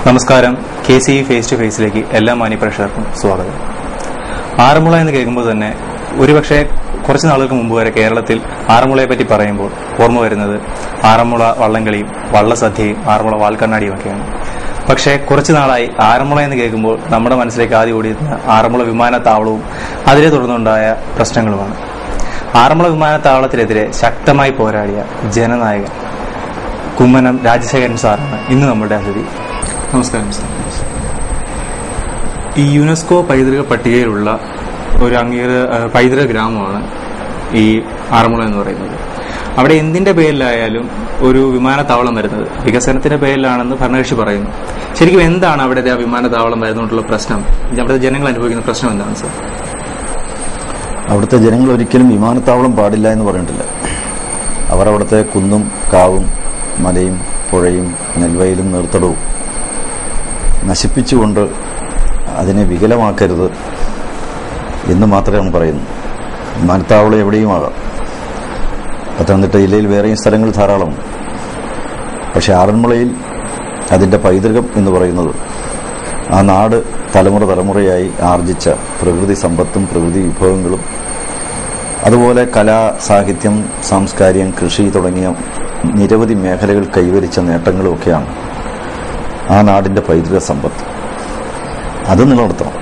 നമസ്കാരം. KCE face to ഫേസിലേക്ക് എല്ലാ മാന്യപ്രേക്ഷകർക്കും സ്വാഗതം. ആറന്മുള എന്ന് കേൾക്കുമ്പോൾ തന്നെ ഒരുപക്ഷെ കുറച്ച് നാളുകൾക്ക് മുമ്പ് വരെ കേരളത്തിൽ ആറന്മുളയെ പറ്റി പറയുമ്പോൾ ഓർമ്മ വരുന്നത് ആറന്മുള വള്ളംകളിയും വള്ളസദ്യയും ആറന്മുള വാൽക്കണ്ണാടിയും ഒക്കെയാണ്. പക്ഷേ കുറച്ചു നാളായി ആറന്മുള എന്ന് കേൾക്കുമ്പോൾ നമ്മുടെ മനസ്സിലേക്ക് ആദ്യം ഓടിയിരുന്ന ആറന്മുള വിമാനത്താവളവും അതിനെ തുടർന്നുണ്ടായ പ്രശ്നങ്ങളുമാണ്. ആറന്മുള വിമാനത്താവളത്തിനെതിരെ ശക്തമായി പോരാടിയ ജനനായകൻ കുമ്മനം രാജശേഖരൻ സാറാണ് ഇന്ന് നമ്മുടെ അതിഥി. നമസ്കാരം സാർ. ഈ യുനെസ്കോ പൈതൃക പട്ടികയിലുള്ള ഒരു പൈതൃക ഗ്രാമമാണ് ഈ ആറന്മുള എന്ന് പറയുന്നത്. അവിടെ എന്തിന്റെ പേരിലായാലും ഒരു വിമാനത്താവളം വരുന്നത് വികസനത്തിന്റെ പേരിലാണെന്ന് ഭരണകക്ഷി പറയുന്നു. ശരിക്കും എന്താണ് അവിടുത്തെ ആ വിമാനത്താവളം വരുന്നതുകൊണ്ടുള്ള പ്രശ്നം? അവിടുത്തെ ജനങ്ങൾ അനുഭവിക്കുന്ന പ്രശ്നം എന്താണ് സാർ? അവിടുത്തെ ജനങ്ങൾ ഒരിക്കലും വിമാനത്താവളം പാടില്ല എന്ന് പറഞ്ഞിട്ടില്ല. അവർ അവിടുത്തെ കുന്നും കാവും മലയും പുഴയും നെൽവയലും നീർത്തടവും നശിപ്പിച്ചുകൊണ്ട് അതിനെ വികലമാക്കരുത് എന്ന് മാത്രമേ പറയുന്നു. വിമാനത്താവളം എവിടെയുമാകാം. പത്തനംതിട്ട ജില്ലയിൽ വേറെയും സ്ഥലങ്ങൾ ധാരാളമുണ്ട്. പക്ഷെ ആറന്മുളയിൽ അതിൻ്റെ പൈതൃകം എന്ന് പറയുന്നത് ആ നാട് തലമുറയായി ആർജിച്ച പ്രകൃതി സമ്പത്തും പ്രകൃതി വിഭവങ്ങളും അതുപോലെ കലാ സാഹിത്യം സാംസ്കാരികം കൃഷി തുടങ്ങിയ നിരവധി മേഖലകൾ കൈവരിച്ച നേട്ടങ്ങളുമൊക്കെയാണ് ആ നാടിൻ്റെ പൈതൃക സമ്പത്ത്. അത് നിലനിർത്തണം.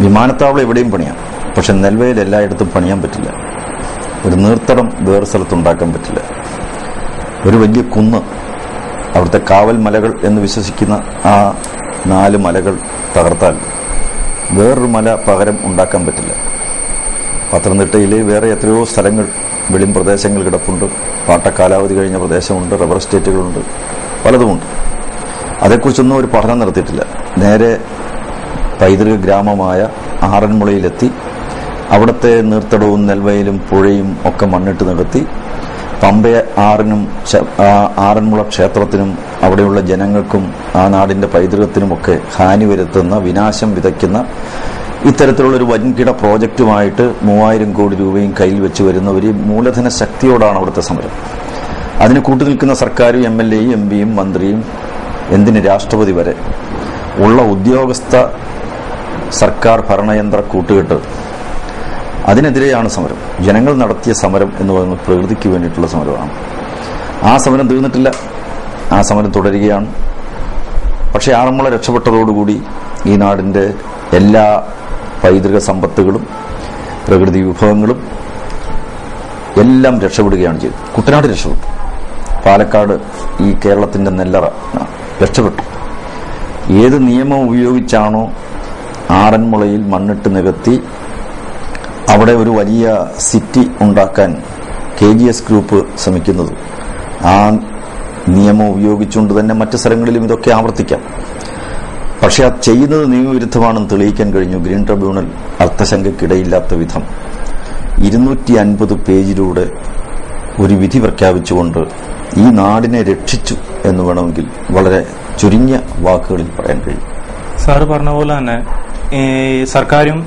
വിമാനത്താവളം എവിടെയും പണിയാം, പക്ഷെ നെൽവയൽ എല്ലായിടത്തും പണിയാൻ പറ്റില്ല. ഒരു നീർത്തടം വേറെ സ്ഥലത്തുണ്ടാക്കാൻ പറ്റില്ല. ഒരു വലിയ കുന്ന്, അവിടുത്തെ കാവൽ മലകൾ എന്ന് വിശ്വസിക്കുന്ന ആ 4 മലകൾ തകർത്താൽ വേറൊരു മല പകരം ഉണ്ടാക്കാൻ പറ്റില്ല. പത്തനംതിട്ടയിലെ വേറെ എത്രയോ സ്ഥലങ്ങൾ വെളിം പ്രദേശങ്ങൾ കിടപ്പുണ്ട്. പാട്ടക്കാലാവധി കഴിഞ്ഞ പ്രദേശമുണ്ട്, റബ്ബർ എസ്റ്റേറ്റുകളുണ്ട്, പലതുമുണ്ട്. അതേക്കുറിച്ചൊന്നും ഒരു പഠനം നടത്തിയിട്ടില്ല. നേരെ പൈതൃക ഗ്രാമമായ ആറന്മുളയിലെത്തി അവിടുത്തെ നീർത്തടവും നെൽവയലും പുഴയും ഒക്കെ മണ്ണിട്ട് നികത്തി പമ്പയ ആറന്മുള ക്ഷേത്രത്തിനും അവിടെയുള്ള ജനങ്ങൾക്കും ആ നാടിന്റെ പൈതൃകത്തിനുമൊക്കെ ഹാനി വരുത്തുന്ന വിനാശം വിതയ്ക്കുന്ന ഇത്തരത്തിലുള്ളൊരു വൻകിട പ്രോജക്റ്റുമായിട്ട് 3000 കോടി രൂപയും കയ്യിൽ വെച്ച് വരുന്ന ഒരു മൂലധന ശക്തിയോടാണ് അവിടുത്തെ സമരം. അതിന് കൂട്ടുനിൽക്കുന്ന സർക്കാരും MLAയും MPയും മന്ത്രിയും എന്തിന് രാഷ്ട്രപതി വരെ ഉള്ള ഉദ്യോഗസ്ഥ സർക്കാർ ഭരണയന്ത്ര കൂട്ടുകെട്ട്, അതിനെതിരെയാണ് സമരം. ജനങ്ങൾ നടത്തിയ സമരം എന്ന് പറയുന്നത് പ്രകൃതിക്ക് വേണ്ടിയിട്ടുള്ള സമരമാണ്. ആ സമരം തീർന്നിട്ടില്ല, ആ സമരം തുടരുകയാണ്. പക്ഷേ ആറന്മുള രക്ഷപ്പെട്ടതോടുകൂടി ഈ നാടിൻ്റെ എല്ലാ പൈതൃക സമ്പത്തുകളും പ്രകൃതി വിഭവങ്ങളും എല്ലാം രക്ഷപ്പെടുകയാണ് ചെയ്തത്. കുട്ടനാട് രക്ഷപ്പെട്ടു, പാലക്കാട് ഈ കേരളത്തിൻ്റെ നെല്ലറ രക്ഷപ്പെട്ടു. ഏത് നിയമം ഉപയോഗിച്ചാണോ ആറന്മുളയിൽ മണ്ണിട്ട് നികത്തി അവിടെ ഒരു വലിയ സിറ്റി ഉണ്ടാക്കാൻ KGS ഗ്രൂപ്പ് ശ്രമിക്കുന്നത്, ആ നിയമം ഉപയോഗിച്ചുകൊണ്ട് തന്നെ മറ്റു സ്ഥലങ്ങളിലും ഇതൊക്കെ ആവർത്തിക്കാം. പക്ഷെ അത് ചെയ്യുന്നത് നിയമവിരുദ്ധമാണെന്ന് തെളിയിക്കാൻ കഴിഞ്ഞു. ഗ്രീൻ ട്രിബ്യൂണൽ അർത്ഥശങ്കയ്ക്കിടയില്ലാത്ത വിധം 250 പേജിലൂടെ ഒരു വിധി പ്രഖ്യാപിച്ചുകൊണ്ട് ഈ നാടിനെ രക്ഷിച്ചു എന്ന് വേണമെങ്കിൽ വളരെ ചുരുങ്ങിയ വാക്കുകളിൽ പറയാൻ കഴിയും. സാറ് പറഞ്ഞ പോലെ തന്നെ ഈ സർക്കാരും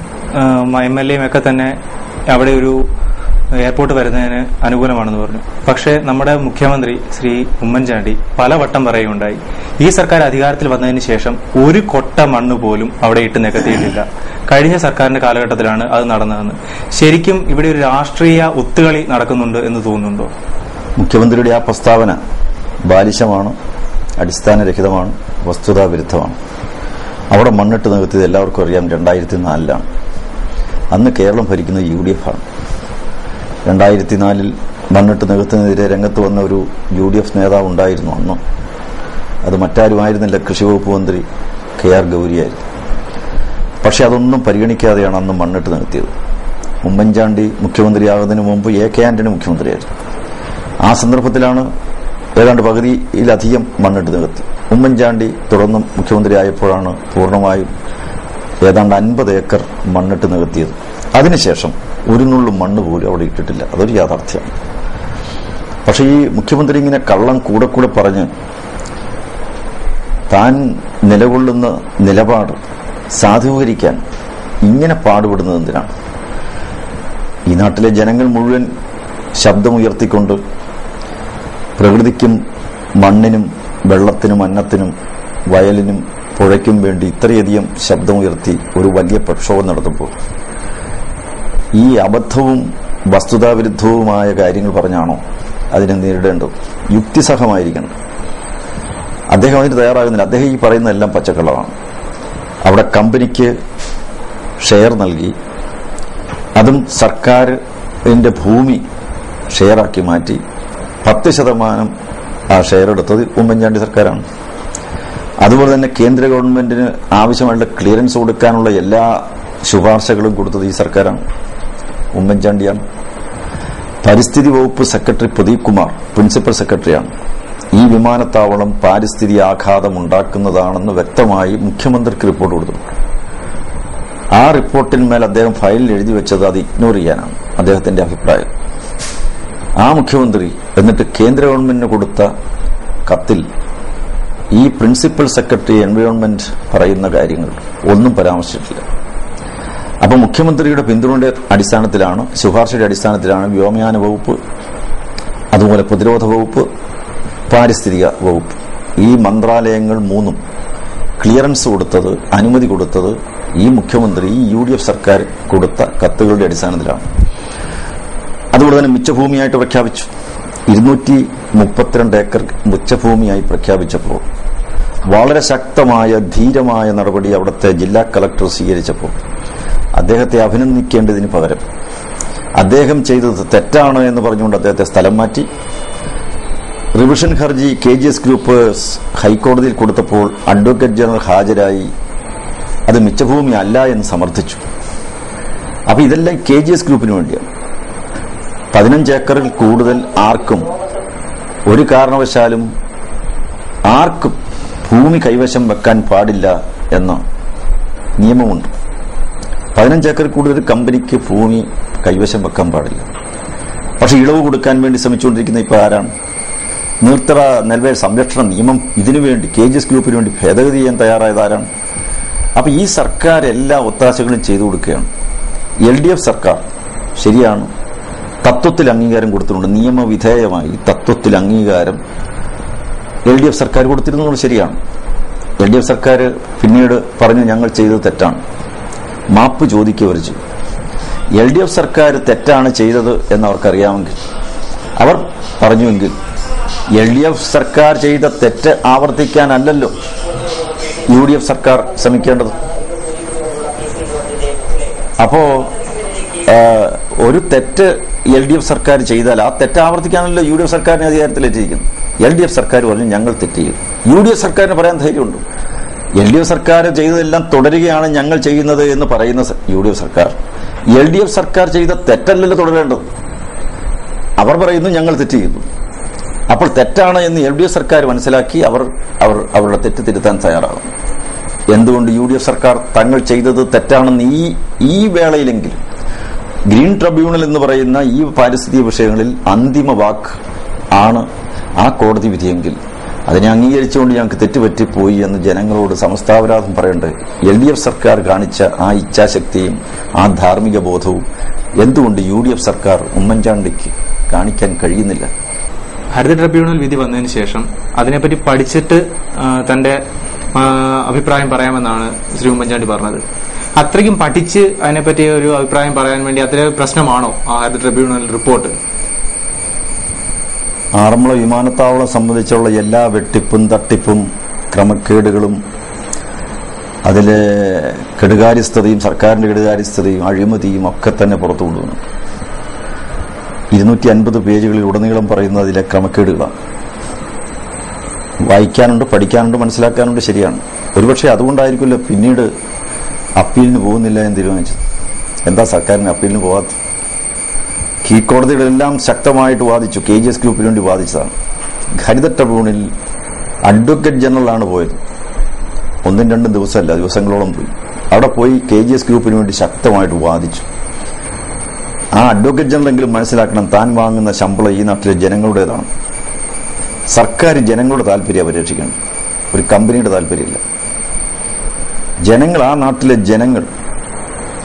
MLAയും ഒക്കെ തന്നെ അവിടെ ഒരു എയർപോർട്ട് വരുന്നതിന് അനുകൂലമാണെന്ന് പറഞ്ഞു. പക്ഷേ നമ്മുടെ മുഖ്യമന്ത്രി ശ്രീ ഉമ്മൻചാണ്ടി പലവട്ടം പറയുകയുണ്ടായി, ഈ സർക്കാർ അധികാരത്തിൽ വന്നതിന് ശേഷം ഒരു കൊട്ട മണ്ണ് പോലും അവിടെ ഇട്ട് നികത്തിയിട്ടില്ല. കഴിഞ്ഞ സർക്കാരിന്റെ കാലഘട്ടത്തിലാണ് അത് നടന്നതെന്ന്. ശരിക്കും ഇവിടെ ഒരു രാഷ്ട്രീയ ഒത്തുകളി നടക്കുന്നുണ്ട് എന്ന് തോന്നുന്നുണ്ടോ? മുഖ്യമന്ത്രിയുടെ ആ പ്രസ്താവന ബാലിശമാണ്, അടിസ്ഥാനരഹിതമാണ്, വസ്തുതാവിരുദ്ധമാണ്. അവിടെ മണ്ണിട്ട് നികത്തിയത് എല്ലാവർക്കും അറിയാം 2004 അന്ന് കേരളം ഭരിക്കുന്നത് UDF ആണ്. 2004 മണ്ണിട്ട് നികത്തുന്നതിനെതിരെ രംഗത്ത് വന്ന ഒരു UDF നേതാവ് ഉണ്ടായിരുന്നു അന്ന്. അത് മറ്റാരുമായിരുന്നില്ല, കൃഷി വകുപ്പ് മന്ത്രി KR ഗൗരിയായിരുന്നു. പക്ഷെ അതൊന്നും പരിഗണിക്കാതെയാണ് അന്ന് മണ്ണിട്ട് നികത്തിയത്. ഉമ്മൻചാണ്ടി മുഖ്യമന്ത്രിയാകുന്നതിന് മുമ്പ് AK ആന്റണി മുഖ്യമന്ത്രിയായിരുന്നു. ആ സന്ദർഭത്തിലാണ് ഏതാണ്ട് പകുതിയിലധികം മണ്ണിട്ട് നികത്തി. ഉമ്മൻചാണ്ടി തുടർന്ന് മുഖ്യമന്ത്രിയായപ്പോഴാണ് പൂർണ്ണമായും ഏതാണ്ട് 50 ഏക്കർ മണ്ണിട്ട് നികത്തിയത്. അതിനുശേഷം ഒരു നുള്ളു മണ്ണ് പോലും അവിടെ ഇട്ടിട്ടില്ല. അതൊരു യാഥാർത്ഥ്യമാണ്. പക്ഷെ ഈ മുഖ്യമന്ത്രി ഇങ്ങനെ കള്ളം കൂടെ പറഞ്ഞ് താൻ നിലകൊള്ളുന്ന നിലപാട് സാധൂകരിക്കാൻ ഇങ്ങനെ പാടുപെടുന്നത് എന്തിനാണ്? ഈ നാട്ടിലെ ജനങ്ങൾ മുഴുവൻ ശബ്ദമുയർത്തിക്കൊണ്ട് പ്രകൃതിക്കും മണ്ണിനും വെള്ളത്തിനും അന്നത്തിനും വയലിനും പുഴയ്ക്കും വേണ്ടി ഇത്രയധികം ശബ്ദമുയർത്തി ഒരു വലിയ പ്രക്ഷോഭം നടത്തുമ്പോൾ ഈ അബദ്ധവും വസ്തുതാവിരുദ്ധവുമായ കാര്യങ്ങൾ പറഞ്ഞാണോ അതിനെ നേരിടേണ്ടത്? യുക്തിസഹമായിരിക്കണം. അദ്ദേഹം അതിന് തയ്യാറാകുന്നില്ല. അദ്ദേഹം ഈ പറയുന്നതെല്ലാം പച്ചക്കള്ളമാണ്. അവിടെ കമ്പനിക്ക് ഷെയർ നൽകി, അതും സർക്കാരിന്റെ ഭൂമി ഷെയറാക്കി മാറ്റി 10% ആ ഷെയർ എടുത്തത് ഉമ്മൻചാണ്ടി സർക്കാരാണ്. അതുപോലെ തന്നെ കേന്ദ്ര ഗവൺമെന്റിന് ആവശ്യമായുള്ള ക്ലിയറൻസ് കൊടുക്കാനുള്ള എല്ലാ ശുപാർശകളും കൊടുത്തത് ഈ സർക്കാരാണ്, ഉമ്മൻചാണ്ടിയാണ്. പരിസ്ഥിതി വകുപ്പ് സെക്രട്ടറി പ്രദീപ് കുമാർ പ്രിൻസിപ്പൽ സെക്രട്ടറിയാണ്. ഈ വിമാനത്താവളം പാരിസ്ഥിതി ആഘാതം ഉണ്ടാക്കുന്നതാണെന്ന് വ്യക്തമായി മുഖ്യമന്ത്രിക്ക് റിപ്പോർട്ട് കൊടുത്തു. ആ റിപ്പോർട്ടിന്മേൽ അദ്ദേഹം ഫയലിൽ എഴുതി വെച്ചത് അത് ഇഗ്നോർ ചെയ്യാനാണ് അദ്ദേഹത്തിന്റെ അഭിപ്രായം. ആ മുഖ്യമന്ത്രി എന്നിട്ട് കേന്ദ്ര ഗവൺമെന്റിന് കൊടുത്ത കത്തിൽ ഈ പ്രിൻസിപ്പൽ സെക്രട്ടറി എൻവയോൺമെന്റ് പറയുന്ന കാര്യങ്ങൾ ഒന്നും പരാമർശിച്ചിട്ടില്ല. അപ്പൊ മുഖ്യമന്ത്രിയുടെ പിന്തുണയുടെ അടിസ്ഥാനത്തിലാണ്, ശുപാർശയുടെ അടിസ്ഥാനത്തിലാണ് വ്യോമയാന വകുപ്പ്, അതുപോലെ പ്രതിരോധ വകുപ്പ്, പാരിസ്ഥിതിക വകുപ്പ്, ഈ മന്ത്രാലയങ്ങൾ മൂന്നും ക്ലിയറൻസ് കൊടുത്തത്, അനുമതി കൊടുത്തത് ഈ മുഖ്യമന്ത്രി UDF സർക്കാർ കൊടുത്ത കത്തുകളുടെ അടിസ്ഥാനത്തിലാണ്. അതുപോലെ തന്നെ മിച്ചഭൂമിയായിട്ട് പ്രഖ്യാപിച്ചു. 232 ഏക്കർ മിച്ചഭൂമിയായി പ്രഖ്യാപിച്ചപ്പോൾ വളരെ ശക്തമായ ധീരമായ നടപടി അവിടുത്തെ ജില്ലാ കളക്ടർ സ്വീകരിച്ചപ്പോൾ അദ്ദേഹത്തെ അഭിനന്ദിക്കേണ്ടതിന് പകരം അദ്ദേഹം ചെയ്തത് തെറ്റാണ് എന്ന് പറഞ്ഞുകൊണ്ട് അദ്ദേഹത്തെ സ്ഥലം മാറ്റി. റിവിഷൻ ഹർജി KGS ഗ്രൂപ്പ് ഹൈക്കോടതിയിൽ കൊടുത്തപ്പോൾ അഡ്വക്കേറ്റ് ജനറൽ ഹാജരായി അത് മിച്ചഭൂമി അല്ല എന്ന് സമർത്ഥിച്ചു. അപ്പൊ ഇതെല്ലാം KGS ഗ്രൂപ്പിന് വേണ്ടിയാണ്. 15 ഏക്കറിൽ കൂടുതൽ ആർക്കും ഒരു കാരണവശാലും ആർക്കും ഭൂമി കൈവശം വെക്കാൻ പാടില്ല എന്ന നിയമമുണ്ട്. 15 ഏക്കറിൽ കൂടുതൽ കമ്പനിക്ക് ഭൂമി കൈവശം വെക്കാൻ പാടില്ല. പക്ഷെ ഇളവ് കൊടുക്കാൻ വേണ്ടി ശ്രമിച്ചുകൊണ്ടിരിക്കുന്ന ഇപ്പൊ ആരാണ്? നീർത്തറ നെൽവയൽ സംരക്ഷണ നിയമം ഇതിനുവേണ്ടി KGS ഗ്രൂപ്പിന് വേണ്ടി ഭേദഗതി ചെയ്യാൻ തയ്യാറായത് ആരാണ്? അപ്പൊ ഈ സർക്കാർ എല്ലാ ഒത്താശകളും ചെയ്തു കൊടുക്കുകയാണ്. LDF സർക്കാർ ശരിയാണ്, തത്വത്തിൽ അംഗീകാരം കൊടുത്തിട്ടുണ്ട്. നിയമവിധേയമായി തത്വത്തിൽ അംഗീകാരം LDF സർക്കാർ കൊടുത്തിരുന്നത് ശരിയാണ്. LDF സർക്കാർ പിന്നീട് പറഞ്ഞു ഞങ്ങൾ ചെയ്തത് തെറ്റാണ്, മാപ്പ് ചോദിക്കുക ചെയ്തു. LDF സർക്കാർ തെറ്റാണ് ചെയ്തത് എന്ന് അവർക്കറിയാമെങ്കിൽ, അവർ പറഞ്ഞുവെങ്കിൽ LDF സർക്കാർ ചെയ്ത തെറ്റ് ആവർത്തിക്കാനല്ലല്ലോ UDF സർക്കാർ ശ്രമിക്കേണ്ടത്. അപ്പോ ഒരു തെറ്റ് LDF സർക്കാർ ചെയ്താൽ ആ തെറ്റ് ആവർത്തിക്കാനല്ലോ UDF സർക്കാരിനെ അധികാരത്തിലെത്തിയിരിക്കുന്നു. LDF സർക്കാർ പറഞ്ഞു ഞങ്ങൾ തെറ്റ് ചെയ്തു. UDF സർക്കാരിന് പറയാൻ ധൈര്യമുണ്ട്. LDF സർക്കാർ ചെയ്തതെല്ലാം തുടരുകയാണ് ഞങ്ങൾ ചെയ്യുന്നത് എന്ന് പറയുന്ന UDF സർക്കാർ LDF സർക്കാർ ചെയ്ത തെറ്റല്ലല്ലോ തുടരേണ്ടത്. അവർ പറയുന്നു ഞങ്ങൾ തെറ്റ് ചെയ്തു. അപ്പോൾ തെറ്റാണ് എന്ന് LDF സർക്കാർ മനസ്സിലാക്കി അവരുടെ തെറ്റ് തിരുത്താൻ തയ്യാറാകും. എന്തുകൊണ്ട് UDF സർക്കാർ തങ്ങൾ ചെയ്തത് തെറ്റാണെന്ന് ഈ വേളയിലെങ്കിലും ഗ്രീൻ ട്രിബ്യൂണൽ എന്ന് പറയുന്ന ഈ പാരിസ്ഥിതിക വിഷയങ്ങളിൽ അന്തിമ വാക്ക് ആണ് ആ കോടതി വിധിയെങ്കിൽ അതിനെ അംഗീകരിച്ചുകൊണ്ട് ഞങ്ങൾക്ക് തെറ്റുപറ്റിപ്പോയി എന്ന് ജനങ്ങളോട് സമസ്താപരാധം പറയേണ്ടത് LDF സർക്കാർ കാണിച്ച ആ ഇച്ഛാശക്തിയും ആ ധാർമ്മിക ബോധവും എന്തുകൊണ്ട് UDF സർക്കാർ ഉമ്മൻചാണ്ടിക്ക് കാണിക്കാൻ കഴിയുന്നില്ല? ഹരിത ട്രിബ്യൂണൽ വിധി വന്നതിന് ശേഷം അതിനെപ്പറ്റി പഠിച്ചിട്ട് തന്റെ അഭിപ്രായം പറയാമെന്നാണ് ശ്രീ ഉമ്മൻചാണ്ടി പറഞ്ഞത്. അത്രയ്ക്കും പഠിച്ച് അതിനെപ്പറ്റി ഒരു അഭിപ്രായം പറയാൻ വേണ്ടി അത്ര പ്രശ്നമാണോ ആ ഹരിത ട്രിബ്യൂണൽ റിപ്പോർട്ട്? ആറന്മുള വിമാനത്താവളം സംബന്ധിച്ചുള്ള എല്ലാ വെട്ടിപ്പും തട്ടിപ്പും ക്രമക്കേടുകളും അതിലെ കെടുകാര്യസ്ഥതയും സർക്കാരിന്റെ കെടുകാര്യസ്ഥതയും അഴിമതിയും ഒക്കെ തന്നെ പുറത്തു കൊണ്ടുവന്നു. 250 പേജുകളിൽ ഉടനീളം പറയുന്നത് അതിലെ ക്രമക്കേടുകളാണ്. വായിക്കാനുണ്ട്, പഠിക്കാനുണ്ട്, മനസ്സിലാക്കാനുണ്ട്, ശരിയാണ്. ഒരുപക്ഷെ അതുകൊണ്ടായിരിക്കുമല്ലോ പിന്നീട് അപ്പീലിന് പോകുന്നില്ല എന്ന് തീരുമാനിച്ചത്. എന്താ സർക്കാരിന് അപ്പീലിന് പോകാത്ത? കീഴ്ക്കോടതികളെല്ലാം ശക്തമായിട്ട് വാദിച്ചു. KGS ഗ്രൂപ്പിന് വേണ്ടി വാദിച്ചതാണ്. ഹരിത ട്രിബ്യൂണലിൽ അഡ്വക്കേറ്റ് ജനറലാണ് പോയത്. 1-2 ദിവസമല്ല, ദിവസങ്ങളോളം പോയി. അവിടെ പോയി KGS ഗ്രൂപ്പിന് വേണ്ടി ശക്തമായിട്ട് വാദിച്ചു. ആ അഡ്വക്കേറ്റ് ജനറലെങ്കിലും മനസ്സിലാക്കണം, താൻ വാങ്ങുന്ന ശമ്പളം ഈ നാട്ടിലെ ജനങ്ങളുടേതാണ്. സർക്കാർ ജനങ്ങളുടെ താല്പര്യം പരിരക്ഷിക്കണം, ഒരു കമ്പനിയുടെ താല്പര്യമില്ല. ജനങ്ങൾ, ആ നാട്ടിലെ ജനങ്ങൾ,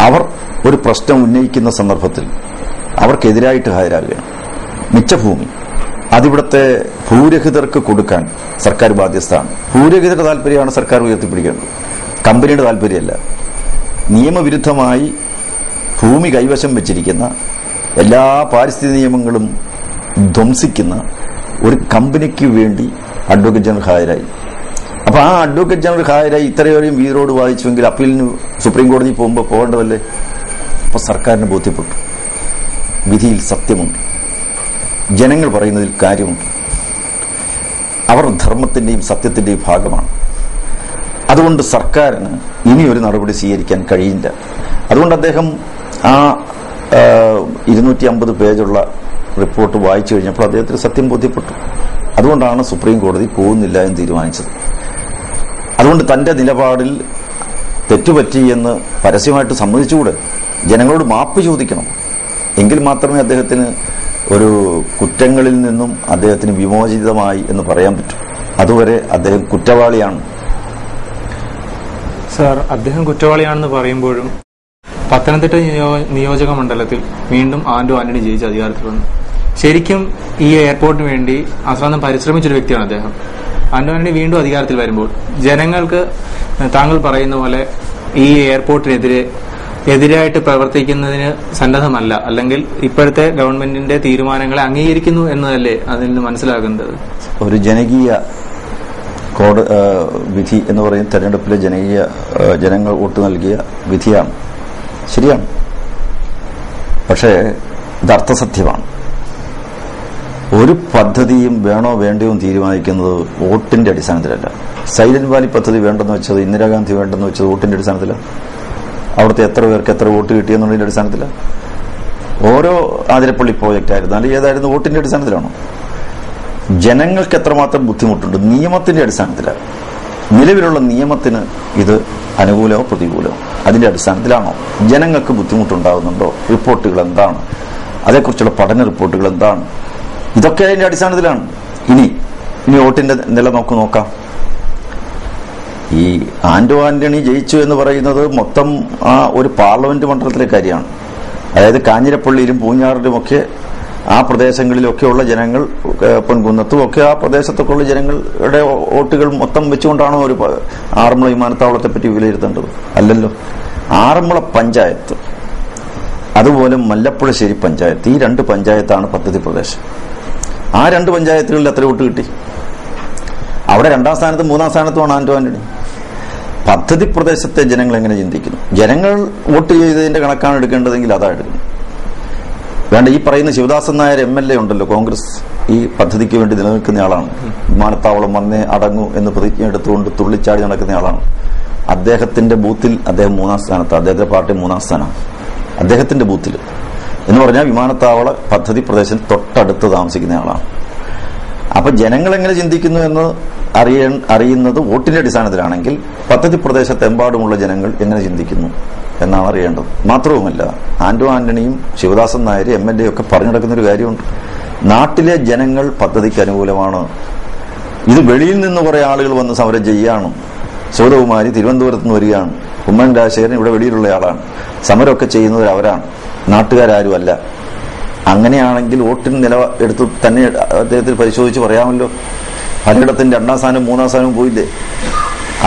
അവർ ഒരു പ്രശ്നം ഉന്നയിക്കുന്ന സന്ദർഭത്തിൽ അവർക്കെതിരായിട്ട് ഹാജരാകുകയാണ്. മിച്ചഭൂമി അതിവിടുത്തെ ഭൂരഹിതർക്ക് കൊടുക്കാൻ സർക്കാർ ബാധ്യസ്ഥമാണ്. ഭൂരഹിതരുടെ താല്പര്യമാണ് സർക്കാർ ഉയർത്തിപ്പിടിക്കേണ്ടത്, കമ്പനിയുടെ താല്പര്യമല്ല. നിയമവിരുദ്ധമായി ഭൂമി കൈവശം വെച്ചിരിക്കുന്ന, എല്ലാ പാരിസ്ഥിതിക നിയമങ്ങളും ധ്വംസിക്കുന്ന ഒരു കമ്പനിക്ക് വേണ്ടി അഡ്വക്കേറ്റ് ജനറൽ ഹാജരായി. അപ്പൊ ആ അഡ്വക്കേറ്റ് ജനറൽ ഹാജരായി ഇത്രയേറെയും വീരോട് വാദിച്ചുവെങ്കിൽ അപ്പീലിന് സുപ്രീം കോടതി പോകുമ്പോൾ പോകേണ്ടതല്ലേ? അപ്പൊ സർക്കാരിന് ബോധ്യപ്പെട്ടു, വിധിയിൽ സത്യമുണ്ട്, ജനങ്ങൾ പറയുന്നതിൽ കാര്യമുണ്ട്, അവർ ധർമ്മത്തിന്റെയും സത്യത്തിന്റെയും ഭാഗമാണ്. അതുകൊണ്ട് സർക്കാരിന് ഇനിയൊരു നടപടി സ്വീകരിക്കാൻ കഴിയില്ല. അതുകൊണ്ട് അദ്ദേഹം ആ 250 പേജുള്ള റിപ്പോർട്ട് വായിച്ചു കഴിഞ്ഞപ്പോൾ അദ്ദേഹത്തിന് സത്യം ബോധ്യപ്പെട്ടു. അതുകൊണ്ടാണ് സുപ്രീം കോടതി പോകുന്നില്ല എന്ന് തീരുമാനിച്ചത്. അതുകൊണ്ട് തന്റെ നിലപാടിൽ തെറ്റുപറ്റി എന്ന് പരസ്യമായിട്ട് സമ്മതിച്ചുകൂടെ? ജനങ്ങളോട് മാപ്പ് ചോദിക്കണം. എങ്കിൽ മാത്രമേ അദ്ദേഹത്തിന് ഒരു കുറ്റങ്ങളിൽ നിന്നും അദ്ദേഹത്തിന് വിമോചിതമായി എന്ന് പറയാൻ പറ്റൂ. അതുവരെ അദ്ദേഹം കുറ്റവാളിയാണ്. സാർ, അദ്ദേഹം കുറ്റവാളിയാണെന്ന് പറയുമ്പോഴും പത്തനംതിട്ട നിയോജക മണ്ഡലത്തിൽ വീണ്ടും ആന്റണി ജയിച്ച് അധികാരത്തിൽ വന്നു. ശരിക്കും ഈ എയർപോർട്ടിന് വേണ്ടി അശ്രാന്തം പരിശ്രമിച്ചൊരു വ്യക്തിയാണ് അദ്ദേഹം. ആന്റണി വീണ്ടും അധികാരത്തിൽ വരുമ്പോൾ ജനങ്ങൾക്ക് താങ്കൾ പറയുന്ന പോലെ ഈ എയർപോർട്ടിനെതിരായിട്ട് പ്രവർത്തിക്കുന്നതിന് സന്നദ്ധമല്ല, അല്ലെങ്കിൽ ഇപ്പോഴത്തെ ഗവൺമെന്റിന്റെ തീരുമാനങ്ങളെ അംഗീകരിക്കുന്നു എന്നതല്ലേ അതിൽ നിന്ന് മനസ്സിലാക്കേണ്ടത്? ഒരു ജനകീയ വിധി എന്ന് പറയുന്ന തെരഞ്ഞെടുപ്പിലെ ജനങ്ങൾ വോട്ട് നൽകിയ വിധിയാണ്, ശരിയാണ്. പക്ഷേ ഇത് അർത്ഥസത്യമാണ്. ഒരു പദ്ധതിയും വേണോ വേണ്ടയോ തീരുമാനിക്കുന്നത് വോട്ടിന്റെ അടിസ്ഥാനത്തിലല്ല. സൈലന്റ് വാലി പദ്ധതി വേണ്ടെന്ന് വെച്ചത്, ഇന്ദിരാഗാന്ധി വേണ്ടെന്ന് വെച്ചത് വോട്ടിന്റെ അടിസ്ഥാനത്തിലാണ്. അവിടുത്തെ എത്ര പേർക്ക് എത്ര വോട്ട് കിട്ടിയെന്നുള്ളതിന്റെ അടിസ്ഥാനത്തിലാണ്. ഓരോ ആതിരപ്പള്ളി പ്രോജക്റ്റ് ആയിരുന്നാലും ഏതായിരുന്നു വോട്ടിന്റെ അടിസ്ഥാനത്തിലാണോ? ജനങ്ങൾക്ക് എത്രമാത്രം ബുദ്ധിമുട്ടുണ്ട് നിയമത്തിന്റെ അടിസ്ഥാനത്തിലാണ്. നിലവിലുള്ള നിയമത്തിന് ഇത് അനുകൂലമോ പ്രതികൂലമോ അതിന്റെ അടിസ്ഥാനത്തിലാണോ? ജനങ്ങൾക്ക് ബുദ്ധിമുട്ടുണ്ടാകുന്നുണ്ടോ? റിപ്പോർട്ടുകൾ എന്താണ്? അതേക്കുറിച്ചുള്ള പഠന റിപ്പോർട്ടുകൾ എന്താണ്? ഇതൊക്കെ അതിന്റെ അടിസ്ഥാനത്തിലാണ്. ഇനി വോട്ടിന്റെ നില നോക്കാം. ഈ ആന്റണി ജയിച്ചു എന്ന് പറയുന്നത് മൊത്തം ആ ഒരു പാർലമെന്റ് മണ്ഡലത്തിലെ കാര്യമാണ്. അതായത് കാഞ്ഞിരപ്പള്ളിയിലും പൂഞ്ഞാറിലുമൊക്കെ ആ പ്രദേശങ്ങളിലൊക്കെയുള്ള ജനങ്ങൾ, പൊൻകുന്നത്തും ഒക്കെ ആ പ്രദേശത്തൊക്കെയുള്ള ജനങ്ങളുടെ വോട്ടുകൾ മൊത്തം വെച്ചുകൊണ്ടാണോ ഒരു ആറന്മുള വിമാനത്താവളത്തെ പറ്റി വിലയിരുത്തേണ്ടത്? അല്ലല്ലോ. ആറന്മുള പഞ്ചായത്ത്, അതുപോലെ മല്ലപ്പുഴശ്ശേരി പഞ്ചായത്ത്, ഈ 2 പഞ്ചായത്താണ് പദ്ധതി പ്രദേശം. ആ 2 പഞ്ചായത്തുകളിൽ എത്ര വോട്ട് കിട്ടി? അവിടെ 2ാം സ്ഥാനത്തും 3ാം സ്ഥാനത്തുമാണ് ആന്റണി. പദ്ധതി പ്രദേശത്തെ ജനങ്ങൾ എങ്ങനെ ചിന്തിക്കുന്നു? ജനങ്ങൾ വോട്ട് ചെയ്തതിന്റെ കണക്കാണ് എടുക്കേണ്ടതെങ്കിൽ അതാ എടുക്കുന്നു. വേണ്ട, ഈ പറയുന്ന ശിവദാസൻ നായർ MLA ഉണ്ടല്ലോ, കോൺഗ്രസ് ഈ പദ്ധതിക്ക് വേണ്ടി നിലനിൽക്കുന്ന ആളാണ്. വിമാനത്താവളം വന്നേ അടങ്ങൂ എന്ന് പ്രതിജ്ഞ എടുത്തുകൊണ്ട് തുള്ളിച്ചാടി നടക്കുന്ന ആളാണ്. അദ്ദേഹത്തിന്റെ ബൂത്തിൽ അദ്ദേഹം 3ാം സ്ഥാനത്ത്, അദ്ദേഹത്തിന്റെ പാർട്ടി 3ാം സ്ഥാനമാണ് അദ്ദേഹത്തിന്റെ ബൂത്തിൽ. എന്ന് പറഞ്ഞാൽ വിമാനത്താവള പദ്ധതി പ്രദേശത്ത് തൊട്ടടുത്ത് താമസിക്കുന്ന ആളാണ്. അപ്പൊ ജനങ്ങൾ എങ്ങനെ ചിന്തിക്കുന്നു എന്ന് അറിയുന്നത് വോട്ടിന്റെ അടിസ്ഥാനത്തിലാണെങ്കിൽ പദ്ധതി പ്രദേശത്തെമ്പാടുമുള്ള ജനങ്ങൾ എങ്ങനെ ചിന്തിക്കുന്നു എന്നാണ് അറിയേണ്ടത്. മാത്രവുമല്ല, ആന്റണിയും ശിവദാസൻ നായർ MLA ഒക്കെ പറഞ്ഞു നടക്കുന്ന ഒരു കാര്യമുണ്ട്. നാട്ടിലെ ജനങ്ങൾ പദ്ധതിക്ക് അനുകൂലമാണ്. ഇത് വെളിയിൽ നിന്ന് കുറെ ആളുകൾ വന്ന് സമരം ചെയ്യാണ്. സൗദകുമാരി തിരുവനന്തപുരത്ത് നിന്ന് വരികയാണ്, ഉമ്മൻ രാജശേഖരൻ ഇവിടെ വെളിയിലുള്ള ആളാണ്, സമരമൊക്കെ ചെയ്യുന്നത് അവരാണ്, നാട്ടുകാരും അല്ല. അങ്ങനെയാണെങ്കിൽ വോട്ടിന് നില എടുത്ത് തന്നെ അദ്ദേഹത്തിൽ പരിശോധിച്ച് പറയാമല്ലോ. പലയിടത്തും 2ാം സ്ഥാനവും 3ാം സ്ഥാനവും പോയില്ലേ?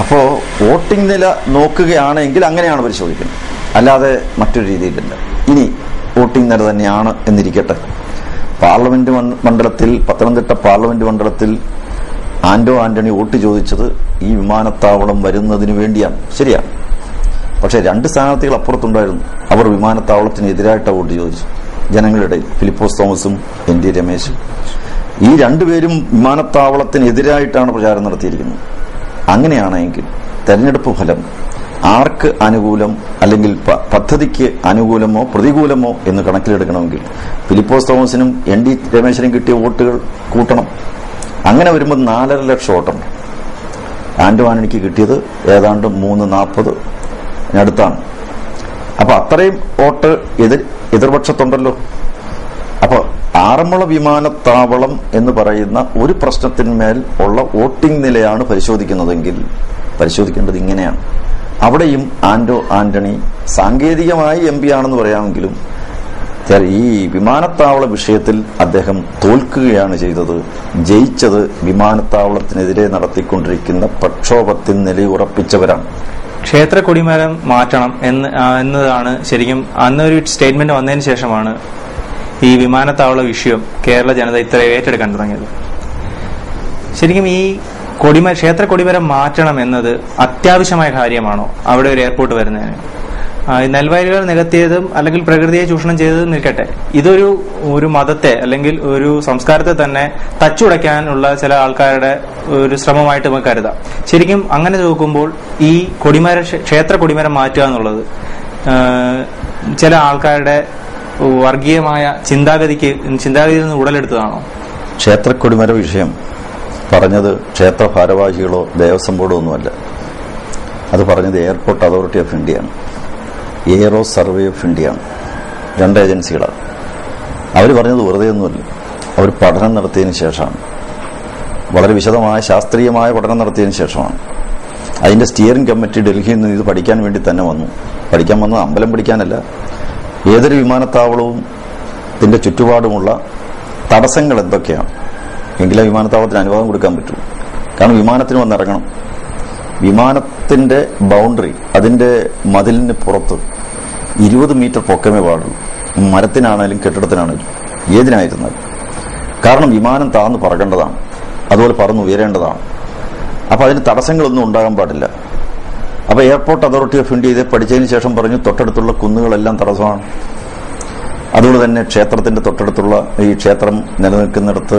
അപ്പോ വോട്ടിംഗ് നില നോക്കുകയാണെങ്കിൽ അങ്ങനെയാണ് പരിശോധിക്കുന്നത്, അല്ലാതെ മറ്റൊരു രീതിയിലല്ല. ഇനി വോട്ടിംഗ് നില തന്നെയാണ് എന്നിരിക്കട്ടെ. പാർലമെന്റ് മണ്ഡലത്തിൽ, പത്തനംതിട്ട പാർലമെന്റ് മണ്ഡലത്തിൽ ആന്റണി വോട്ട് ചോദിച്ചത് ഈ വിമാനത്താവളം വരുന്നതിന് വേണ്ടിയാണ്, ശരിയാണ്. പക്ഷെ 2 സ്ഥാനാർത്ഥികൾ അപ്പുറത്തുണ്ടായിരുന്നു. അവർ വിമാനത്താവളത്തിന് എതിരായിട്ടാണ് വോട്ട് ചോദിച്ചു. ജനങ്ങളുടെ ഇടയിൽ ഫിലിപ്പോസ് തോമസും ND രമേശും, ഈ 2 പേരും വിമാനത്താവളത്തിനെതിരായിട്ടാണ് പ്രചാരണം നടത്തിയിരിക്കുന്നത്. അങ്ങനെയാണെങ്കിൽ തെരഞ്ഞെടുപ്പ് ഫലം ആർക്ക് അനുകൂലം, അല്ലെങ്കിൽ പദ്ധതിക്ക് അനുകൂലമോ പ്രതികൂലമോ എന്ന് കണക്കിലെടുക്കണമെങ്കിൽ ഫിലിപ്പോസ് തോമസിനും ND രമേശിനും കിട്ടിയ വോട്ടുകൾ കൂട്ടണം. അങ്ങനെ വരുമ്പോൾ 4.5 ലക്ഷം വോട്ടുണ്ട്. ആന്റണിക്ക് കിട്ടിയത് ഏതാണ്ട് 340 അപ്പൊ അത്രയും വോട്ട് എതിർപക്ഷത്തുണ്ടല്ലോ. അപ്പൊ ആറന്മുള വിമാനത്താവളം എന്ന് പറയുന്ന ഒരു പ്രശ്നത്തിന്മേൽ ഉള്ള വോട്ടിംഗ് നിലയാണ് പരിശോധിക്കുന്നതെങ്കിൽ പരിശോധിക്കേണ്ടത് ഇങ്ങനെയാണ്. അവിടെയും ആന്റണി സാങ്കേതികമായി MP ആണെന്ന് പറയാമെങ്കിലും ഈ വിമാനത്താവള വിഷയത്തിൽ അദ്ദേഹം തോൽക്കുകയാണ് ചെയ്തത്. ജയിച്ചത് വിമാനത്താവളത്തിനെതിരെ നടത്തിക്കൊണ്ടിരിക്കുന്ന പ്രക്ഷോഭത്തിൽ നിലയുറപ്പിച്ചവരാണ്. ക്ഷേത്ര കൊടിമരം മാറ്റണം എന്നതാണ് ശരിക്കും അന്നൊരു സ്റ്റേറ്റ്മെന്റ് വന്നതിന് ശേഷമാണ് ഈ വിമാനത്താവള വിഷയം കേരള ജനത ഇത്ര ഏറ്റെടുക്കാൻ തുടങ്ങിയത്. ശരിക്കും ഈ ക്ഷേത്ര കൊടിമരം മാറ്റണം എന്നത് അത്യാവശ്യമായ കാര്യമാണോ അവിടെ ഒരു എയർപോർട്ട് വരുന്നതിന്? നെൽവയലുകൾ നികത്തിയതും അല്ലെങ്കിൽ പ്രകൃതിയെ ചൂഷണം ചെയ്തതും നിൽക്കട്ടെ, ഇതൊരു മതത്തെ അല്ലെങ്കിൽ ഒരു സംസ്കാരത്തെ തന്നെ തച്ചുടയ്ക്കാനുള്ള ചില ആൾക്കാരുടെ ഒരു ശ്രമമായിട്ട് നമുക്ക് കരുതാം. ശരിക്കും അങ്ങനെ നോക്കുമ്പോൾ ഈ ക്ഷേത്ര കൊടിമരം മാറ്റുക എന്നുള്ളത് ചില ആൾക്കാരുടെ വർഗീയമായ ചിന്താഗതിയിൽ നിന്ന് ഉടലെടുത്തതാണോ? ക്ഷേത്ര കൊടിമര വിഷയം പറഞ്ഞത് ക്ഷേത്ര ഭാരവാഹികളോ ദേവസ്വം ബോർഡോ ഒന്നുമല്ല. അത് പറഞ്ഞത് എയർപോർട്ട് അതോറിറ്റി ഓഫ് ഇന്ത്യയാണ്, എയറോ സർവേ ഓഫ് ഇന്ത്യയാണ്. 2 ഏജൻസികളാണ്. അവർ പറഞ്ഞത് വെറുതെ ഒന്നുമല്ല. അവർ പഠനം നടത്തിയതിന് ശേഷമാണ്, വളരെ വിശദമായ ശാസ്ത്രീയമായ പഠനം നടത്തിയതിന് ശേഷമാണ്. അതിന്റെ സ്റ്റിയറിംഗ് കമ്മിറ്റി ഡൽഹിയിൽ നിന്ന് ഇത് പഠിക്കാൻ വേണ്ടി തന്നെ പഠിക്കാൻ വന്നത് അമ്പലം പഠിക്കാനല്ല. ഏതൊരു വിമാനത്താവളവും ഇതിന്റെ ചുറ്റുപാടുമുള്ള തടസ്സങ്ങൾ എന്തൊക്കെയാണ്, എങ്കിലേ വിമാനത്താവളത്തിന് അനുവാദം കൊടുക്കാൻ പറ്റൂ. കാരണം വിമാനത്തിന് വന്നിറങ്ങണം. വിമാനത്തിന്റെ ബൗണ്ടറി, അതിന്റെ മതിലിന് പുറത്ത് 20 മീറ്റർ പൊക്കമേ പാടുള്ളൂ. മരത്തിനാണേലും കെട്ടിടത്തിനാണേലും ഏതിനായിരുന്നാലും. കാരണം വിമാനം താഴ്ന്നു പറക്കേണ്ടതാണ്, അതുപോലെ പറന്ന് ഉയരേണ്ടതാണ്. അപ്പൊ അതിന് തടസ്സങ്ങളൊന്നും ഉണ്ടാകാൻ പാടില്ല. അപ്പൊ എയർപോർട്ട് അതോറിറ്റി ഓഫ് ഇന്ത്യ ഇതേ പഠിച്ചതിന് ശേഷം പറഞ്ഞു തൊട്ടടുത്തുള്ള കുന്നുകളെല്ലാം തടസ്സമാണ്. അതുകൊണ്ട് തന്നെ ക്ഷേത്രത്തിന്റെ തൊട്ടടുത്തുള്ള ഈ ക്ഷേത്രം നിലനിൽക്കുന്നിടത്ത്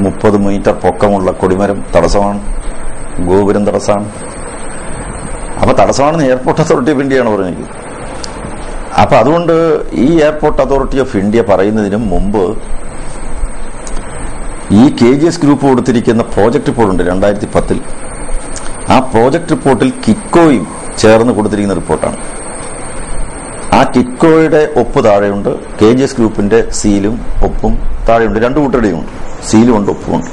30 മീറ്റർ പൊക്കമുള്ള കൊടിമരം തടസ്സമാണ്, ഗോപുരം തടസ്സമാണ്. അപ്പൊ തടസ്സമാണെന്ന് എയർപോർട്ട് അതോറിറ്റി ഓഫ് ഇന്ത്യയാണ് പറഞ്ഞത്. അപ്പൊ അതുകൊണ്ട് ഈ എയർപോർട്ട് അതോറിറ്റി ഓഫ് ഇന്ത്യ പറയുന്നതിന് മുമ്പ് ഈ KGS ഗ്രൂപ്പ് കൊടുത്തിരിക്കുന്ന പ്രോജക്ട് റിപ്പോർട്ടുണ്ട് 2010. ആ പ്രോജക്ട് റിപ്പോർട്ടിൽ കിറ്റ്കോയും ചേർന്ന് കൊടുത്തിരിക്കുന്ന റിപ്പോർട്ടാണ്. ആ കിറ്റ്കോയുടെ ഒപ്പ് താഴെയുണ്ട്, KGS ഗ്രൂപ്പിന്റെ സീലും ഒപ്പും താഴെയുണ്ട്. 2 കൂട്ടരുടെയും ഉണ്ട്, സീലും ഉണ്ട്, ഒപ്പുമുണ്ട്.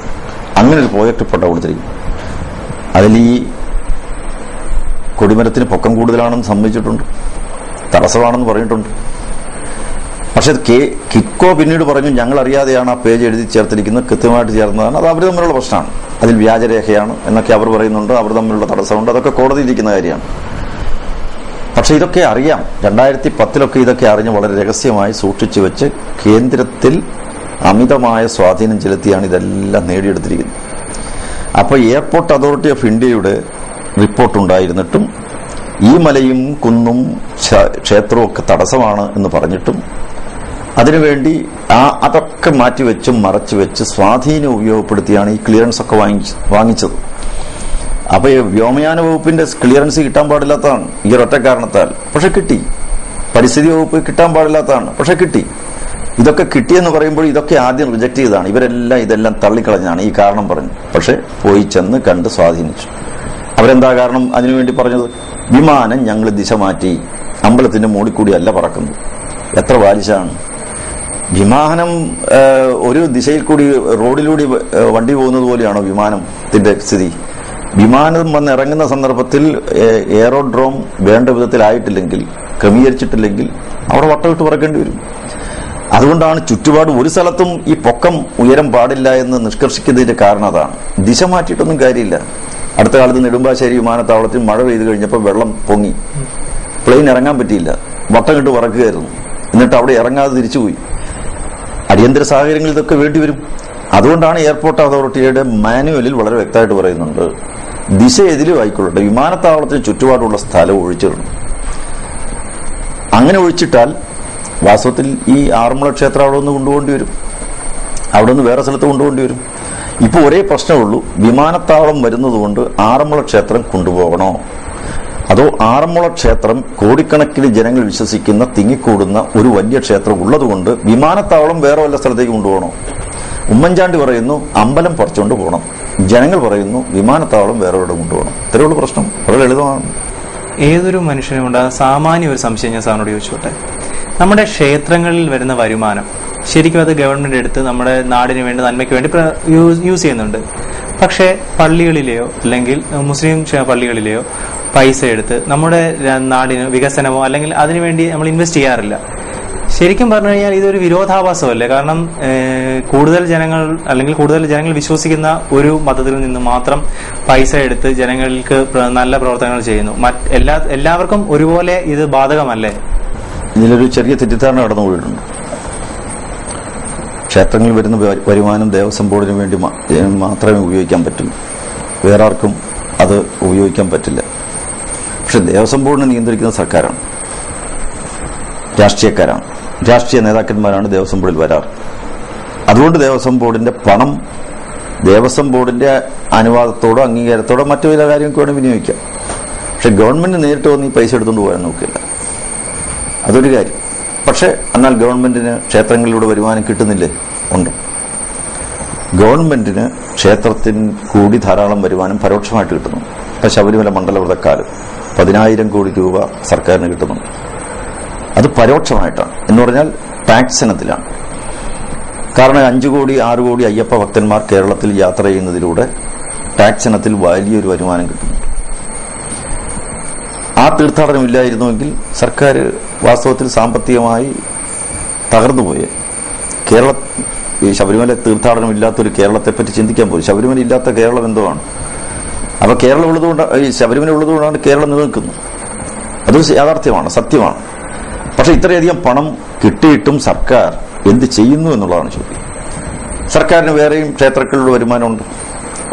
അങ്ങനെ ഒരു പ്രോജക്ട് റിപ്പോർട്ടാണ് കൊടുത്തിരിക്കുന്നത്. അതിൽ ഈ കൊടിമരത്തിന് പൊക്കം കൂടുതലാണെന്ന് സമ്മതിച്ചിട്ടുണ്ട്, തടസ്സമാണെന്ന് പറഞ്ഞിട്ടുണ്ട്. പക്ഷെ കിറ്റ്കോ പിന്നീട് പറഞ്ഞു ഞങ്ങൾ അറിയാതെയാണ് ആ പേജ് എഴുതി ചേർത്തിരിക്കുന്നത്, കൃത്യമായിട്ട് ചേർന്നതാണ്, അത് അവർ തമ്മിലുള്ള പ്രശ്നമാണ്, അതിൽ വ്യാജരേഖയാണ് എന്നൊക്കെ അവർ പറയുന്നുണ്ട്. അവർ തമ്മിലുള്ള തടസ്സമുണ്ട്, അതൊക്കെ കോടതിയിലിരിക്കുന്ന കാര്യമാണ്. പക്ഷെ ഇതൊക്കെ അറിയാം. 2010 ഇതൊക്കെ അറിഞ്ഞ് വളരെ രഹസ്യമായി സൂക്ഷിച്ചു വെച്ച് കേന്ദ്രത്തിൽ അമിതമായ സ്വാധീനം ചെലുത്തിയാണ് ഇതെല്ലാം നേടിയെടുത്തിരിക്കുന്നത്. അപ്പൊ എയർപോർട്ട് അതോറിറ്റി ഓഫ് ഇന്ത്യയുടെ റിപ്പോർട്ടുണ്ടായിരുന്നിട്ടും ഈ മലയും കുന്നും ക്ഷേത്രവും ഒക്കെ തടസ്സമാണ് എന്ന് പറഞ്ഞിട്ടും അതിനുവേണ്ടി അതൊക്കെ മാറ്റിവെച്ചും മറച്ചുവെച്ച് സ്വാധീനം ഉപയോഗപ്പെടുത്തിയാണ് ഈ ക്ലിയറൻസ് ഒക്കെ വാങ്ങിച്ചത്. അപ്പൊ ഈ വ്യോമയാന വകുപ്പിന്റെ ക്ലിയറൻസ് കിട്ടാൻ പാടില്ലാത്തതാണ് ഈ ഒറ്റ കാരണത്താൽ. പക്ഷെ കിട്ടി. പരിസ്ഥിതി വകുപ്പ് കിട്ടാൻ പാടില്ലാത്തതാണ്, പക്ഷെ കിട്ടി. ഇതൊക്കെ കിട്ടിയെന്ന് പറയുമ്പോൾ ഇതൊക്കെ ആദ്യം റിജക്ട് ചെയ്തതാണ്. ഇതെല്ലാം തള്ളിക്കളഞ്ഞാണ് ഈ കാരണം പറഞ്ഞു. പക്ഷെ പോയി ചെന്ന് കണ്ട് സ്വാധീനിച്ചു. അവരെന്താ കാരണം അതിനുവേണ്ടി പറഞ്ഞത്? വിമാനം ഞങ്ങൾ ദിശ മാറ്റി, അമ്പലത്തിന്റെ മുകളിൽ കൂടിയല്ല പറക്കുന്നത്. എത്ര ബാലിശാണ്! വിമാനം ഒരു ദിശയിൽ കൂടി റോഡിലൂടെ വണ്ടി പോകുന്നത് പോലെയാണോ വിമാനത്തിന്റെ സ്ഥിതി? വിമാനം വന്ന് ഇറങ്ങുന്ന സന്ദർഭത്തിൽ എയറോഡ്രോം വേണ്ട വിധത്തിലായിട്ടില്ലെങ്കിൽ, ക്രമീകരിച്ചിട്ടില്ലെങ്കിൽ അവിടെ വട്ടമിട്ട് പറക്കേണ്ടി വരും. അതുകൊണ്ടാണ് ചുറ്റുപാട് ഒരു സ്ഥലത്തും ഈ പൊക്കം ഉയരം പാടില്ല എന്ന് നിഷ്കർഷിക്കുന്നതിന്റെ കാരണം അതാണ്. ദിശ മാറ്റിയിട്ടൊന്നും കാര്യമില്ല. അടുത്ത കാലത്ത് നെടുമ്പാശ്ശേരി വിമാനത്താവളത്തിൽ മഴ പെയ്തു കഴിഞ്ഞപ്പോൾ വെള്ളം പൊങ്ങി, പ്ലെയിൻ ഇറങ്ങാൻ പറ്റിയില്ല, വട്ടം കിട്ട് പറക്കുകയായിരുന്നു. എന്നിട്ട് അവിടെ ഇറങ്ങാതെ തിരിച്ചുപോയി. അടിയന്തര സാഹചര്യങ്ങളിൽ ഇതൊക്കെ വേണ്ടിവരും. അതുകൊണ്ടാണ് എയർപോർട്ട് അതോറിറ്റിയുടെ മാനുവലിൽ വളരെ വ്യക്തമായിട്ട് പറയുന്നുണ്ട്, ദിശ എതിലും ആയിക്കൊള്ളട്ടെ വിമാനത്താവളത്തിന് ചുറ്റുപാടുള്ള സ്ഥലം ഒഴിച്ചിടണം. അങ്ങനെ ഒഴിച്ചിട്ടാൽ വാസ്തവത്തിൽ ഈ ആറന്മുള ക്ഷേത്രം അവിടെ നിന്ന് കൊണ്ടുപോകേണ്ടി വരും, അവിടെ നിന്ന് വേറെ സ്ഥലത്ത് കൊണ്ടുപോകേണ്ടി വരും. ഇപ്പോൾ ഒരേ പ്രശ്നമുള്ളൂ, വിമാനത്താവളം വരുന്നതുകൊണ്ട് ആറന്മുള ക്ഷേത്രം കൊണ്ടുപോകണോ, അതോ ആറന്മുള ക്ഷേത്രം കോടിക്കണക്കിന് ജനങ്ങൾ വിശ്വസിക്കുന്ന തിങ്ങിക്കൂടുന്ന ഒരു വലിയ ക്ഷേത്രം ഉള്ളതുകൊണ്ട് വിമാനത്താവളം വേറെ വല്ല സ്ഥലത്തേക്ക് കൊണ്ടുപോകണോ? ഉമ്മൻചാണ്ടി പറയുന്നു അമ്പലം പറിച്ചുകൊണ്ട് പോകണം, ജനങ്ങൾ പറയുന്നു വിമാനത്താവളം വേറെ എവിടെ കൊണ്ടുപോകണം. ഇത്രയുള്ള പ്രശ്നം വളരെ ലളിതമാണ്. ഏതൊരു മനുഷ്യനുമുണ്ട് സാമാന്യ ഒരു സംശയം ഞാൻ സാറിനോട് ചോദിച്ചോട്ടെ. നമ്മുടെ ക്ഷേത്രങ്ങളിൽ വരുന്ന വരുമാനം ശരിക്കും അത് ഗവൺമെന്റ് എടുത്ത് നമ്മുടെ നാടിന് വേണ്ടി, നന്മയ്ക്ക് വേണ്ടി യൂസ് ചെയ്യുന്നുണ്ട്. പക്ഷേ പള്ളികളിലെയോ അല്ലെങ്കിൽ മുസ്ലിം പള്ളികളിലെയോ പൈസ എടുത്ത് നമ്മുടെ നാടിന് വികസനമോ അല്ലെങ്കിൽ അതിനുവേണ്ടി നമ്മൾ ഇൻവെസ്റ്റ് ചെയ്യാറില്ല. ശരിക്കും പറഞ്ഞു കഴിഞ്ഞാൽ ഇതൊരു വിരോധാഭാസമല്ലേ? കാരണം കൂടുതൽ ജനങ്ങൾ വിശ്വസിക്കുന്ന ഒരു മതത്തിൽ നിന്ന് മാത്രം പൈസ എടുത്ത് ജനങ്ങൾക്ക് നല്ല പ്രവർത്തനങ്ങൾ ചെയ്യുന്നു. എല്ലാവർക്കും ഒരുപോലെ ഇത് ബാധകമല്ലേ? ഇതിലൊരു ചെറിയ തെറ്റിദ്ധാരണ കടന്നുപോയിട്ടുണ്ട്. ക്ഷേത്രങ്ങളിൽ വരുന്ന വരുമാനം ദേവസ്വം ബോർഡിന് വേണ്ടി മാത്രമേ ഉപയോഗിക്കാൻ പറ്റൂ, വേറെ ആർക്കും അത് ഉപയോഗിക്കാൻ പറ്റില്ല. പക്ഷെ ദേവസ്വം ബോർഡിനെ നിയന്ത്രിക്കുന്ന സർക്കാരാണ്, രാഷ്ട്രീയക്കാരാണ്, രാഷ്ട്രീയ നേതാക്കന്മാരാണ് ദേവസ്വം ബോർഡിൽ വരാറ്. അതുകൊണ്ട് ദേവസ്വം ബോർഡിന്റെ പണം ദേവസ്വം ബോർഡിന്റെ അനുവാദത്തോടോ അംഗീകാരത്തോടോ മറ്റു ചില കാര്യങ്ങൾക്ക് വേണ്ടി വിനിയോഗിക്കാം. പക്ഷെ ഗവൺമെന്റ് നേരിട്ട് വന്ന് ഈ പൈസ എടുത്തുകൊണ്ട് പോകാൻ നോക്കില്ല. അതൊരു കാര്യം. പക്ഷെ എന്നാൽ ഗവൺമെന്റിന് ക്ഷേത്രങ്ങളിലൂടെ വരുമാനം കിട്ടുന്നില്ലേ? ഉണ്ട്. ഗവൺമെന്റിന് ക്ഷേത്രത്തിന് കൂടി ധാരാളം വരുമാനം പരോക്ഷമായിട്ട് കിട്ടുന്നു. ഇപ്പൊ ശബരിമല മണ്ഡലവ്രതക്കാലം 10,000 കോടി രൂപ സർക്കാരിന് കിട്ടുന്നുണ്ട്. അത് പരോക്ഷമായിട്ടാണ്, എന്ന് പറഞ്ഞാൽ ടാക്സ് ഇനത്തിലാണ്. കാരണം 5 കോടി 6 കോടി അയ്യപ്പ ഭക്തന്മാർ കേരളത്തിൽ യാത്ര ചെയ്യുന്നതിലൂടെ ടാക്സ് ഇനത്തിൽ വലിയൊരു വരുമാനം കിട്ടുന്നുണ്ട്. ആ തീർത്ഥാടനം ഇല്ലായിരുന്നുവെങ്കിൽ സർക്കാർ വാസ്തവത്തിൽ സാമ്പത്തികമായി തകർന്നുപോയി. ഈ ശബരിമല തീർത്ഥാടനം ഇല്ലാത്തൊരു കേരളത്തെപ്പറ്റി ചിന്തിക്കാൻ പോയി. ശബരിമല ഇല്ലാത്ത കേരളം എന്തുവാണ്? അപ്പൊ കേരളം ഉള്ളതുകൊണ്ട്, ഈ ശബരിമല ഉള്ളതുകൊണ്ടാണ് കേരളം നിലനിൽക്കുന്നത്. അത് യാഥാർത്ഥ്യമാണ്, സത്യമാണ്. പക്ഷെ ഇത്രയധികം പണം കിട്ടിയിട്ടും സർക്കാർ എന്ത് ചെയ്യുന്നു എന്നുള്ളതാണ് ചോദ്യം. സർക്കാരിന് വേറെയും ക്ഷേത്രങ്ങളിലുള്ള വരുമാനമുണ്ട്.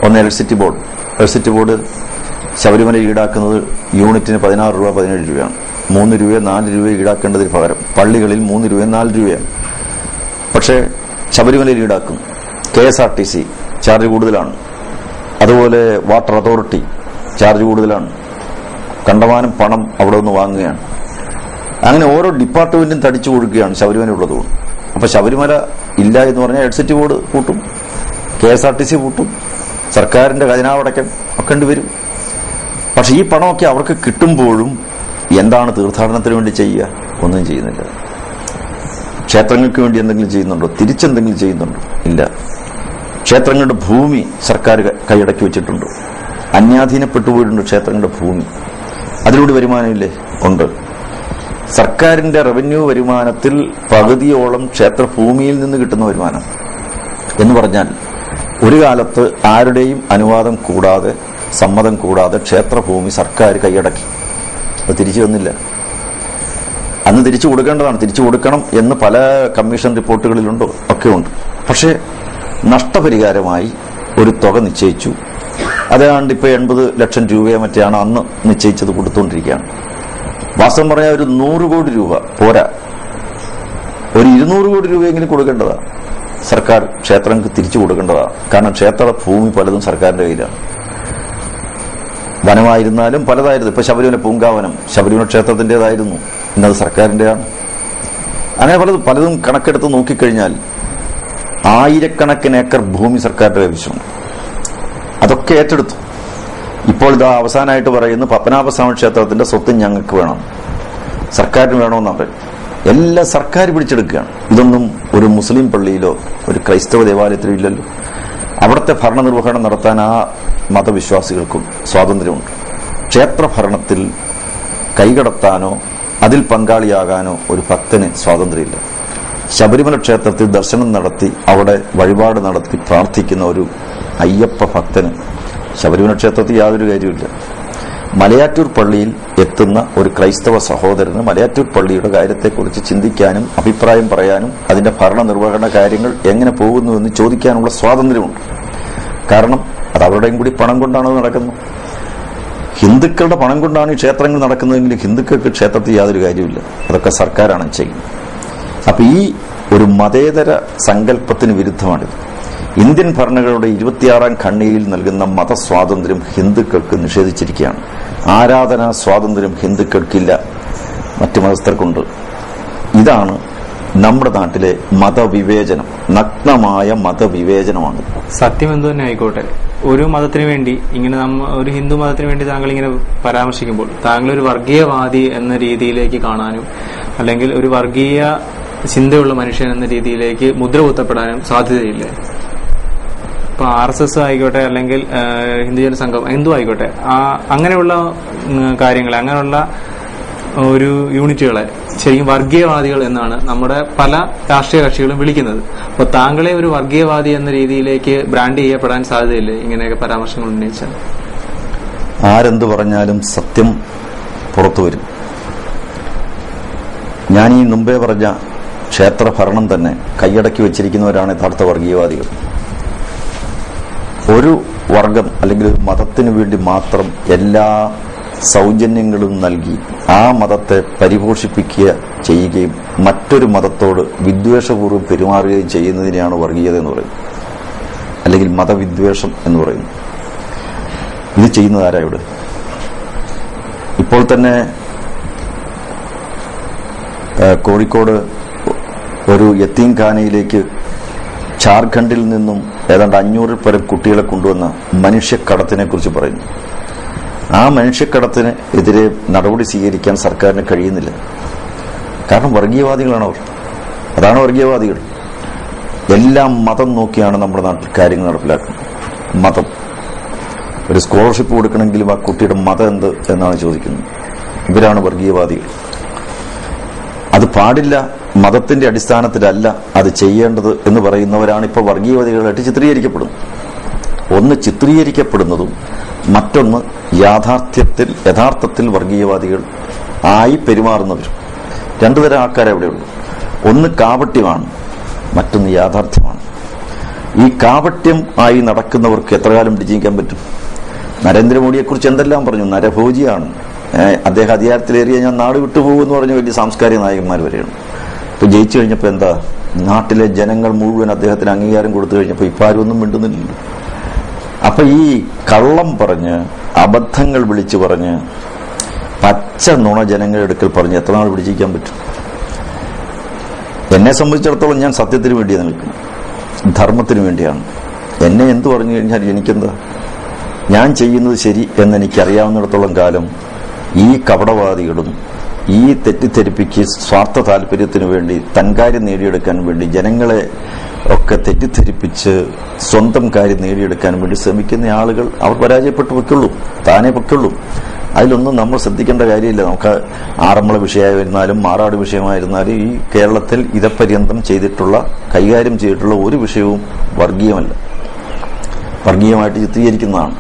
ഒന്ന് electricity board. Electricity board Sabarimala ഈടാക്കുന്നത് യൂണിറ്റിന് 16 രൂപ 17 രൂപയാണ്. 3 രൂപയോ 4 രൂപയോ ഈടാക്കേണ്ടതിന് പകരം പള്ളികളിൽ 3 രൂപയും 4 രൂപയാണ്. പക്ഷേ ശബരിമലയിൽ ഈടാക്കുന്നു. KSRTC ചാർജ് കൂടുതലാണ്. അതുപോലെ വാട്ടർ അതോറിറ്റി ചാർജ് കൂടുതലാണ്. കണ്ടമാനം പണം അവിടെ നിന്ന് വാങ്ങുകയാണ്. അങ്ങനെ ഓരോ ഡിപ്പാർട്ട്മെന്റും തടിച്ചു കൊടുക്കുകയാണ് ശബരിമല ഉള്ളതുകൊണ്ട്. അപ്പൊ ശബരിമല ഇല്ല എന്ന് പറഞ്ഞാൽ ഇലക്ട്രിസിറ്റി ബോർഡ് കൂട്ടും, KSRTC കൂട്ടും, സർക്കാരിന്റെ ഖജനാവടക്കം ഒക്കെ വരും. പക്ഷെ ഈ പണമൊക്കെ അവർക്ക് കിട്ടുമ്പോഴും എന്താണ് തീർത്ഥാടനത്തിന് വേണ്ടി ചെയ്യുക? ഒന്നും ചെയ്യുന്നില്ല. ക്ഷേത്രങ്ങൾക്ക് വേണ്ടി എന്തെങ്കിലും ചെയ്യുന്നുണ്ടോ? തിരിച്ചെന്തെങ്കിലും ചെയ്യുന്നുണ്ടോ? ഇല്ല. ക്ഷേത്രങ്ങളുടെ ഭൂമി സർക്കാർ കൈയടക്കി വെച്ചിട്ടുണ്ട്. അന്യാധീനപ്പെട്ടുപോയിട്ടുണ്ട് ക്ഷേത്രങ്ങളുടെ ഭൂമി. അതിലൂടെ വരുമാനമില്ലേ? ഉണ്ട്. സർക്കാരിന്റെ റവന്യൂ വരുമാനത്തിൽ പകുതിയോളം ക്ഷേത്രഭൂമിയിൽ നിന്ന് കിട്ടുന്ന വരുമാനം എന്ന് പറഞ്ഞാൽ ഒരു കാലത്ത് ആരുടെയും അനുവാദം കൂടാതെ, സമ്മതം കൂടാതെ ക്ഷേത്രഭൂമി സർക്കാർ കൈയടക്കി. അത് തിരിച്ചു വന്നില്ല. അന്ന് തിരിച്ചു കൊടുക്കേണ്ടതാണ്, തിരിച്ചു കൊടുക്കണം എന്ന് പല കമ്മീഷൻ റിപ്പോർട്ടുകളിലുണ്ടോ ഒക്കെ ഉണ്ട്. പക്ഷേ നഷ്ടപരിഹാരമായി ഒരു തുക നിശ്ചയിച്ചു. അതാണ്ട് ഇപ്പൊ 80 ലക്ഷം രൂപയോ മറ്റാണ് അന്ന് നിശ്ചയിച്ചത്, കൊടുത്തുകൊണ്ടിരിക്കുകയാണ്. വാസ്തവം പറഞ്ഞാൽ ഒരു 100 കോടി രൂപ പോരാ, ഒരു 200 കോടി രൂപയെങ്കിലും കൊടുക്കേണ്ടതാണ്. സർക്കാർ ക്ഷേത്രങ്ങൾക്ക് തിരിച്ചു കൊടുക്കേണ്ടതാണ്. കാരണം ക്ഷേത്ര ഭൂമി പലതും സർക്കാരിന്റെ കയ്യിലാണ്. വനമായിരുന്നാലും പലതായിരുന്നു. ഇപ്പൊ ശബരിമല പൂങ്കാവനം ശബരിമല ക്ഷേത്രത്തിന്റേതായിരുന്നു, ഇന്നത് സർക്കാരിന്റെയാണ്. അങ്ങനെ പലതും കണക്കെടുത്ത് നോക്കിക്കഴിഞ്ഞാൽ ആയിരക്കണക്കിന് ഏക്കർ ഭൂമി സർക്കാരിന്റെ കൈവശമുണ്ട്. അതൊക്കെ ഏറ്റെടുത്തു. ഇപ്പോൾ ഇതാ അവസാനമായിട്ട് പറയുന്നു പത്മനാഭസ്വാമി ക്ഷേത്രത്തിന്റെ സ്വത്ത് ഞങ്ങൾക്ക് വേണം, സർക്കാരിന് വേണമെന്നാണ് പറയും. എല്ലാം സർക്കാർ പിടിച്ചെടുക്കുകയാണ്. ഇതൊന്നും ഒരു മുസ്ലിം പള്ളിയിലോ ഒരു ക്രൈസ്തവ ദേവാലയത്തിലോ ഇല്ലല്ലോ. അവിടുത്തെ ഭരണനിർവഹണം നടത്താൻ ആ മതവിശ്വാസികൾക്കും സ്വാതന്ത്ര്യമുണ്ട്. ക്ഷേത്രഭരണത്തിൽ കൈകടത്താനോ അതിൽ പങ്കാളിയാകാനോ ഒരു ഭക്തന് സ്വാതന്ത്ര്യമില്ല. ശബരിമല ക്ഷേത്രത്തിൽ ദർശനം നടത്തി അവിടെ വഴിപാട് നടത്തി പ്രാർത്ഥിക്കുന്ന ഒരു അയ്യപ്പ ഭക്തന് ശബരിമല ക്ഷേത്രത്തിൽ യാതൊരു കാര്യമില്ല. മലയാറ്റൂർ പള്ളിയിൽ എത്തുന്ന ഒരു ക്രൈസ്തവ സഹോദരന് മലയാറ്റൂർ പള്ളിയുടെ കാര്യത്തെക്കുറിച്ച് ചിന്തിക്കാനും അഭിപ്രായം പറയാനും അതിന്റെ ഭരണനിർവഹണ കാര്യങ്ങൾ എങ്ങനെ പോകുന്നുവെന്ന് ചോദിക്കാനുള്ള സ്വാതന്ത്ര്യമുണ്ട്. കാരണം അത് അവരുടെയും കൂടി പണം കൊണ്ടാണ് നടക്കുന്നത്. ഹിന്ദുക്കളുടെ പണം കൊണ്ടാണ് ഈ ക്ഷേത്രങ്ങൾ നടക്കുന്നതെങ്കിൽ ഹിന്ദുക്കൾക്ക് ക്ഷേത്രത്തിൽ യാതൊരു കാര്യമില്ല. അതൊക്കെ സർക്കാരാണ് ചെയ്യുന്നത്. അപ്പൊ ഈ ഒരു മതേതര സങ്കല്പത്തിന് വിരുദ്ധമാണിത്. ഇന്ത്യൻ ഭരണഘടനയുടെ 26-ാം ഖണ്ഡികയിൽ നൽകുന്ന മതസ്വാതന്ത്ര്യം ഹിന്ദുക്കൾക്ക് നിഷേധിച്ചിരിക്കുകയാണ്. ആരാധനാ സ്വാതന്ത്ര്യം ഹിന്ദുക്കൾക്കില്ല, മറ്റു മതസ്ഥർക്കുണ്ട്. ഇതാണ് നമ്മുടെ നാട്ടിലെ മതവിവേചനം, നഗ്നമായ മതവിവേചനമാണ്. സത്യം എന്തു തന്നെ ആയിക്കോട്ടെ, ഒരു മതത്തിന് വേണ്ടി ഇങ്ങനെ ഒരു ഹിന്ദു മതത്തിന് വേണ്ടി താങ്കൾ ഇങ്ങനെ പരാമർശിക്കുമ്പോൾ താങ്കൾ ഒരു വർഗീയവാദി എന്ന രീതിയിലേക്ക് കാണാനും അല്ലെങ്കിൽ ഒരു വർഗീയ ചിന്തയുള്ള മനുഷ്യൻ എന്ന രീതിയിലേക്ക് മുദ്ര കുത്തപ്പെടാനും സാധ്യതയില്ലേ? ഇപ്പൊ RSS ആയിക്കോട്ടെ അല്ലെങ്കിൽ ഹിന്ദുജന സംഘം എന്തും ആയിക്കോട്ടെ, അങ്ങനെയുള്ള കാര്യങ്ങൾ, അങ്ങനെയുള്ള ഒരു യൂണിറ്റുകളെ ശരിക്കും വർഗീയവാദികൾ എന്നാണ് നമ്മുടെ പല രാഷ്ട്രീയ കക്ഷികളും വിളിക്കുന്നത്. അപ്പോൾ താങ്കളെ ഒരു വർഗീയവാദി എന്ന രീതിയിലേക്ക് ബ്രാൻഡ് ചെയ്യപ്പെടാൻ സാധ്യതയില്ലേ ഇങ്ങനെയൊക്കെ പരാമർശങ്ങൾ ഉന്നയിച്ചാൽ? ആരെന്ത് പറഞ്ഞാലും സത്യം പുറത്തു വരും. ഞാൻ ഈ മുമ്പേ പറഞ്ഞ ക്ഷേത്ര ഭരണം തന്നെ കൈയടക്കി വെച്ചിരിക്കുന്നവരാണ് യഥാർത്ഥ വർഗീയവാദികൾ. ഒരു വർഗം അല്ലെങ്കിൽ ഒരു മതത്തിനു വേണ്ടി മാത്രം എല്ലാ സൗജന്യങ്ങളും നൽകി ആ മതത്തെ പരിപോഷിപ്പിക്കുക ചെയ്യുകയും മറ്റൊരു മതത്തോട് വിദ്വേഷപൂർവ്വം പെരുമാറുകയും ചെയ്യുന്നതിനെയാണ് വർഗീയത എന്ന് പറയുന്നത്, അല്ലെങ്കിൽ മതവിദ്വേഷം എന്ന് പറയുന്നത്. ഇത് ചെയ്യുന്നത് ആരാ ഇവിടെ? ഇപ്പോൾ തന്നെ കോഴിക്കോട് ഒരു യത്തീംഖാനയിലേക്ക് ജാർഖണ്ഡിൽ നിന്നും ഏതാണ്ട് 500 പരം കുട്ടികളെ കൊണ്ടുവന്ന മനുഷ്യക്കടത്തിനെ കുറിച്ച് പറയുന്നു. ആ മനുഷ്യക്കടത്തിന് എതിരെ നടപടി സ്വീകരിക്കാൻ സർക്കാരിന് കഴിയുന്നില്ല. കാരണം വർഗീയവാദികളാണ് അവർ. അതാണ് വർഗീയവാദികൾ. എല്ലാം മതം നോക്കിയാണ് നമ്മുടെ നാട്ടിൽ കാര്യങ്ങൾ നടപ്പിലാക്കുന്നത്. മതം. ഒരു സ്കോളർഷിപ്പ് കൊടുക്കണമെങ്കിലും ആ കുട്ടിയുടെ മതം എന്ത് എന്നാണ് ചോദിക്കുന്നത്. ഇവരാണ് വർഗീയവാദികൾ. അത് പാടില്ല, മതത്തിന്റെ അടിസ്ഥാനത്തിലല്ല അത് ചെയ്യേണ്ടത് എന്ന് പറയുന്നവരാണ് ഇപ്പോൾ വർഗീയവാദികളായിട്ട് ചിത്രീകരിക്കപ്പെടുന്നത്. ഒന്ന് ചിത്രീകരിക്കപ്പെടുന്നതും മറ്റൊന്ന് യഥാർത്ഥത്തിൽ വർഗീയവാദികൾ ആയി പെരുമാറുന്നവരും. രണ്ടുതരം ആൾക്കാരെ അവിടെയുള്ളൂ. ഒന്ന് കാപട്യമാണ്, മറ്റൊന്ന് യാഥാർത്ഥ്യമാണ്. ഈ കാപട്യം ആയി നടക്കുന്നവർക്ക് എത്ര കാലം വിജയിക്കാൻ പറ്റും? നരേന്ദ്രമോദിയെക്കുറിച്ച് എന്തെല്ലാം പറഞ്ഞു, നരഭോജിയാണ്, അദ്ദേഹം അധികാരത്തിലേറിയ ഞാൻ നാട് വിട്ടുപോകുമെന്ന് പറഞ്ഞ വലിയ സാംസ്കാരിക നായകന്മാർ വരെയാണ്. ഇപ്പൊ ജയിച്ചു കഴിഞ്ഞപ്പോൾ എന്താ, നാട്ടിലെ ജനങ്ങൾ മുഴുവൻ അദ്ദേഹത്തിന് അംഗീകാരം കൊടുത്തു കഴിഞ്ഞപ്പോൾ ഇപ്പം ആരും ഒന്നും മിണ്ടുന്നില്ലല്ലോ. അപ്പൊ ഈ കള്ളം പറഞ്ഞ് അബദ്ധങ്ങൾ വിളിച്ചു പറഞ്ഞ് പച്ച നുണ ജനങ്ങളുടെ അടുക്കൽ പറഞ്ഞ് എത്ര നാൾ പിടിച്ചിരിക്കാൻ പറ്റും? എന്നെ സംബന്ധിച്ചിടത്തോളം ഞാൻ സത്യത്തിന് വേണ്ടിയാണ് നിൽക്കുന്നത്, ധർമ്മത്തിന് വേണ്ടിയാണ്. എന്നെ എന്ത് പറഞ്ഞു കഴിഞ്ഞാൽ എനിക്കെന്താ? ഞാൻ ചെയ്യുന്നത് ശരി എന്നെനിക്കറിയാവുന്നിടത്തോളം കാലം ഈ കപടവാദികളും ഈ തെറ്റിദ്ധരിപ്പിക്ക് സ്വാർത്ഥ താല്പര്യത്തിനു വേണ്ടി തൻകാര്യം നേടിയെടുക്കാൻ വേണ്ടി ജനങ്ങളെ ഒക്കെ തെറ്റിദ്ധരിപ്പിച്ച് സ്വന്തം കാര്യം നേടിയെടുക്കാൻ വേണ്ടി ശ്രമിക്കുന്ന ആളുകൾ അവർ പരാജയപ്പെട്ടു വെക്കുള്ളൂ, താനേ വെക്കുള്ളൂ. അതിലൊന്നും നമ്മൾ ശ്രദ്ധിക്കേണ്ട കാര്യമില്ല. നമുക്ക് ആറന്മുള വിഷയമായിരുന്നാലും മാറാട് വിഷയമായിരുന്നാലും ഈ കേരളത്തിൽ ഇതപര്യന്തം കൈകാര്യം ചെയ്തിട്ടുള്ള ഒരു വിഷയവും വർഗീയമല്ല, വർഗീയമായിട്ട് ചിത്രീകരിക്കുന്നതാണ്.